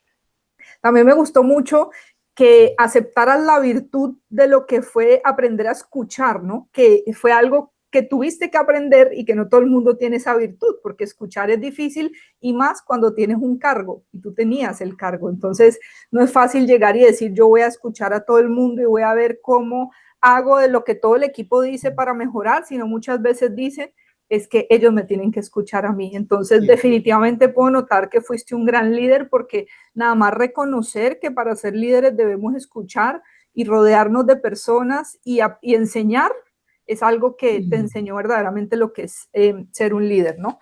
También me gustó mucho que aceptaras la virtud de lo que fue aprender a escuchar, ¿no? Que fue algo que tuviste que aprender y que no todo el mundo tiene esa virtud, porque escuchar es difícil y más cuando tienes un cargo y tú tenías el cargo. Entonces, no es fácil llegar y decir yo voy a escuchar a todo el mundo y voy a ver cómo hago de lo que todo el equipo dice para mejorar, sino muchas veces dicen es que ellos me tienen que escuchar a mí. Entonces, sí, definitivamente puedo notar que fuiste un gran líder porque nada más reconocer que para ser líderes debemos escuchar y rodearnos de personas y enseñar es algo que te enseñó verdaderamente lo que es ser un líder, ¿no?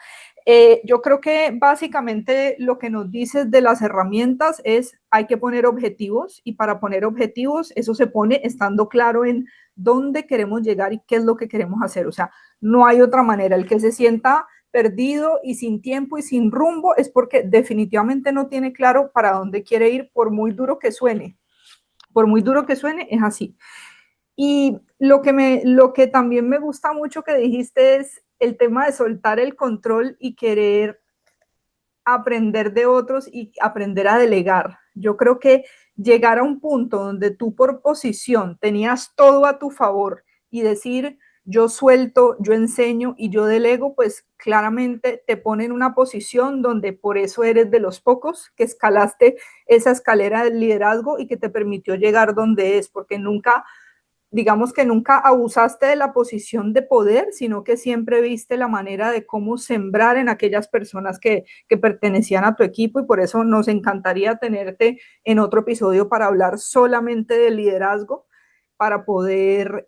Yo creo que básicamente lo que nos dices de las herramientas es hay que poner objetivos y para poner objetivos eso se pone estando claro en dónde queremos llegar y qué es lo que queremos hacer. O sea, no hay otra manera. El que se sienta perdido y sin tiempo y sin rumbo es porque definitivamente no tiene claro para dónde quiere ir, por muy duro que suene. Por muy duro que suene, es así. Y lo que también me gusta mucho que dijiste es el tema de soltar el control y querer aprender de otros y aprender a delegar. Yo creo que llegar a un punto donde tú por posición tenías todo a tu favor y decir yo suelto, yo enseño y yo delego, pues claramente te pone en una posición donde por eso eres de los pocos que escalaste esa escalera del liderazgo y que te permitió llegar donde es, porque digamos que nunca abusaste de la posición de poder, sino que siempre viste la manera de cómo sembrar en aquellas personas que pertenecían a tu equipo y por eso nos encantaría tenerte en otro episodio para hablar solamente de liderazgo, para poder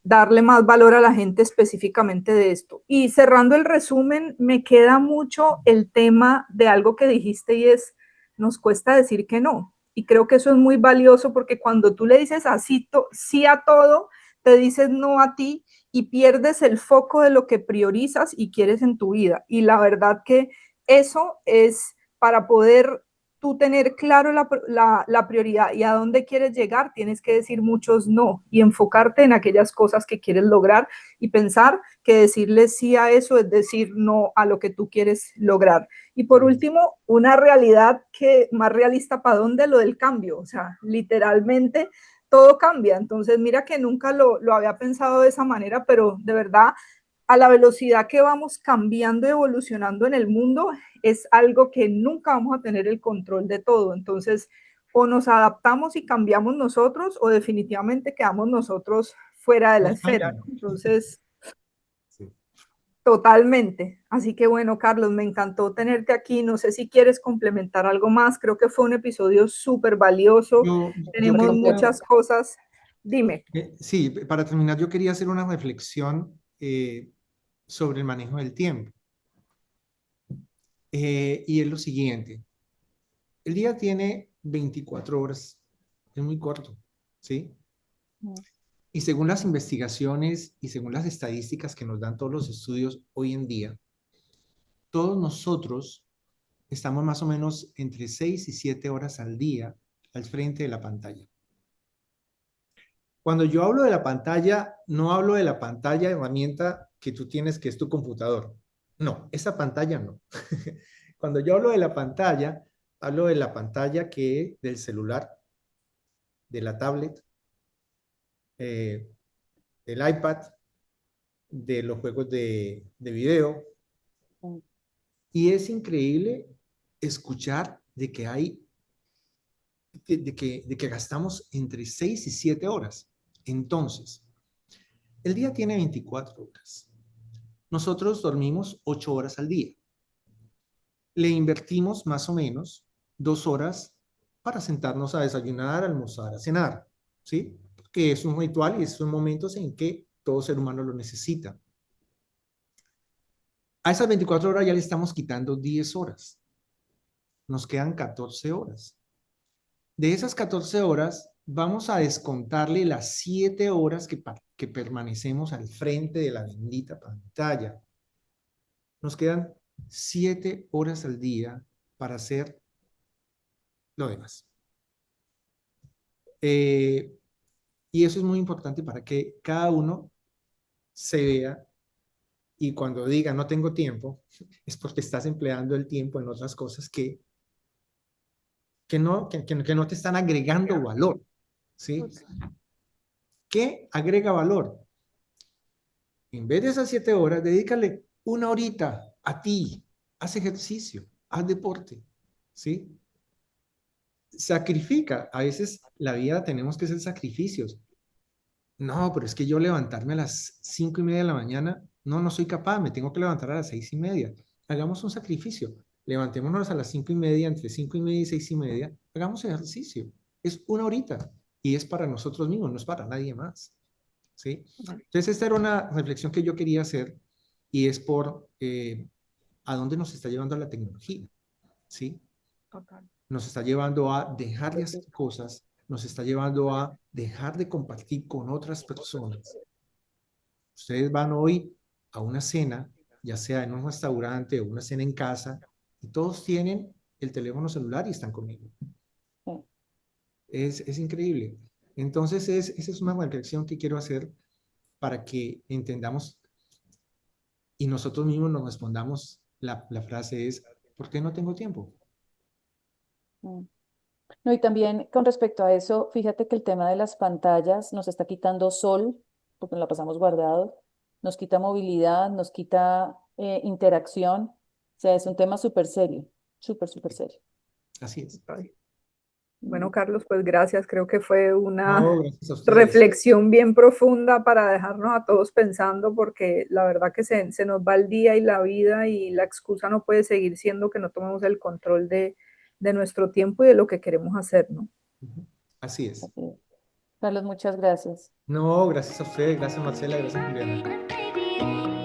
darle más valor a la gente específicamente de esto. Y cerrando el resumen, me queda mucho el tema de algo que dijiste y es, nos cuesta decir que no. Y creo que eso es muy valioso porque cuando tú le dices así, sí a todo, te dices no a ti y pierdes el foco de lo que priorizas y quieres en tu vida. Y la verdad que eso es para poder tú tener claro la prioridad y a dónde quieres llegar, tienes que decir muchos no y enfocarte en aquellas cosas que quieres lograr y pensar que decirle sí a eso es decir no a lo que tú quieres lograr. Y por último, una realidad que más realista para dónde, lo del cambio, o sea, literalmente todo cambia. Entonces, mira que nunca lo había pensado de esa manera, pero de verdad, a la velocidad que vamos cambiando y evolucionando en el mundo, es algo que nunca vamos a tener el control de todo. Entonces, o nos adaptamos y cambiamos nosotros, o definitivamente quedamos nosotros fuera de la esfera, ¿no? Entonces, sí. totalmente. Así que bueno, Carlos, me encantó tenerte aquí. No sé si quieres complementar algo más. Creo que fue un episodio súper valioso. Yo Tenemos quería, muchas cosas. Dime. sí, para terminar, yo quería hacer una reflexión sobre el manejo del tiempo. Y es lo siguiente. El día tiene 24 horas. Es muy corto, ¿sí? Y según las investigaciones y según las estadísticas que nos dan todos los estudios hoy en día, todos nosotros estamos más o menos entre 6 y 7 horas al día al frente de la pantalla. Cuando yo hablo de la pantalla, no hablo de la pantalla herramienta que tú tienes, que es tu computador. No, esa pantalla no. Cuando yo hablo de la pantalla que del celular, de la tablet, del iPad, de los juegos de video. Y es increíble escuchar de que de que gastamos entre 6 y 7 horas. Entonces, el día tiene 24 horas. Nosotros dormimos 8 horas al día. Le invertimos más o menos 2 horas para sentarnos a desayunar, a almorzar, a cenar, ¿sí? Que es un ritual y son momentos en que todo ser humano lo necesita. A esas 24 horas ya le estamos quitando 10 horas. Nos quedan 14 horas. De esas 14 horas, vamos a descontarle las 7 horas que permanecemos al frente de la bendita pantalla. Nos quedan 7 horas al día para hacer lo demás. Y eso es muy importante para que cada uno se vea y cuando diga no tengo tiempo, es porque estás empleando el tiempo en otras cosas que no te están agregando valor, ¿sí? ¿Qué agrega valor? En vez de esas 7 horas, dedícale 1 horita a ti, haz ejercicio, haz deporte, ¿sí? Sacrifica, a veces la vida tenemos que hacer sacrificios. No, pero es que yo levantarme a las 5:30 de la mañana, no soy capaz, me tengo que levantar a las 6:30. Hagamos un sacrificio, levantémonos a las 5:30, entre 5:30 y 6:30, hagamos ejercicio. Es 1 horita y es para nosotros mismos, no es para nadie más. ¿Sí? Entonces, esta era una reflexión que yo quería hacer y es por a dónde nos está llevando la tecnología. ¿Sí? Nos está llevando a dejar de hacer cosas, nos está llevando a dejar de compartir con otras personas. Ustedes van hoy a una cena, ya sea en un restaurante o una cena en casa, y todos tienen el teléfono celular y están conmigo. Es increíble. Entonces, esa es una reflexión que quiero hacer para que entendamos y nosotros mismos nos respondamos. La frase es, ¿por qué no tengo tiempo? No, y también con respecto a eso, fíjate que el tema de las pantallas nos está quitando sol, porque nos la pasamos guardados, nos quita movilidad, nos quita interacción. O sea, es un tema súper serio, súper serio. Así es. Bueno, Carlos, pues gracias. Creo que fue una gracias a ustedes. reflexión bien profunda para dejarnos a todos pensando, porque la verdad que se nos va el día y la vida y la excusa no puede seguir siendo que no tomemos el control de nuestro tiempo y de lo que queremos hacer, ¿no? Así es. Carlos, muchas gracias. No, gracias a ustedes, gracias Marcela, gracias Juliana.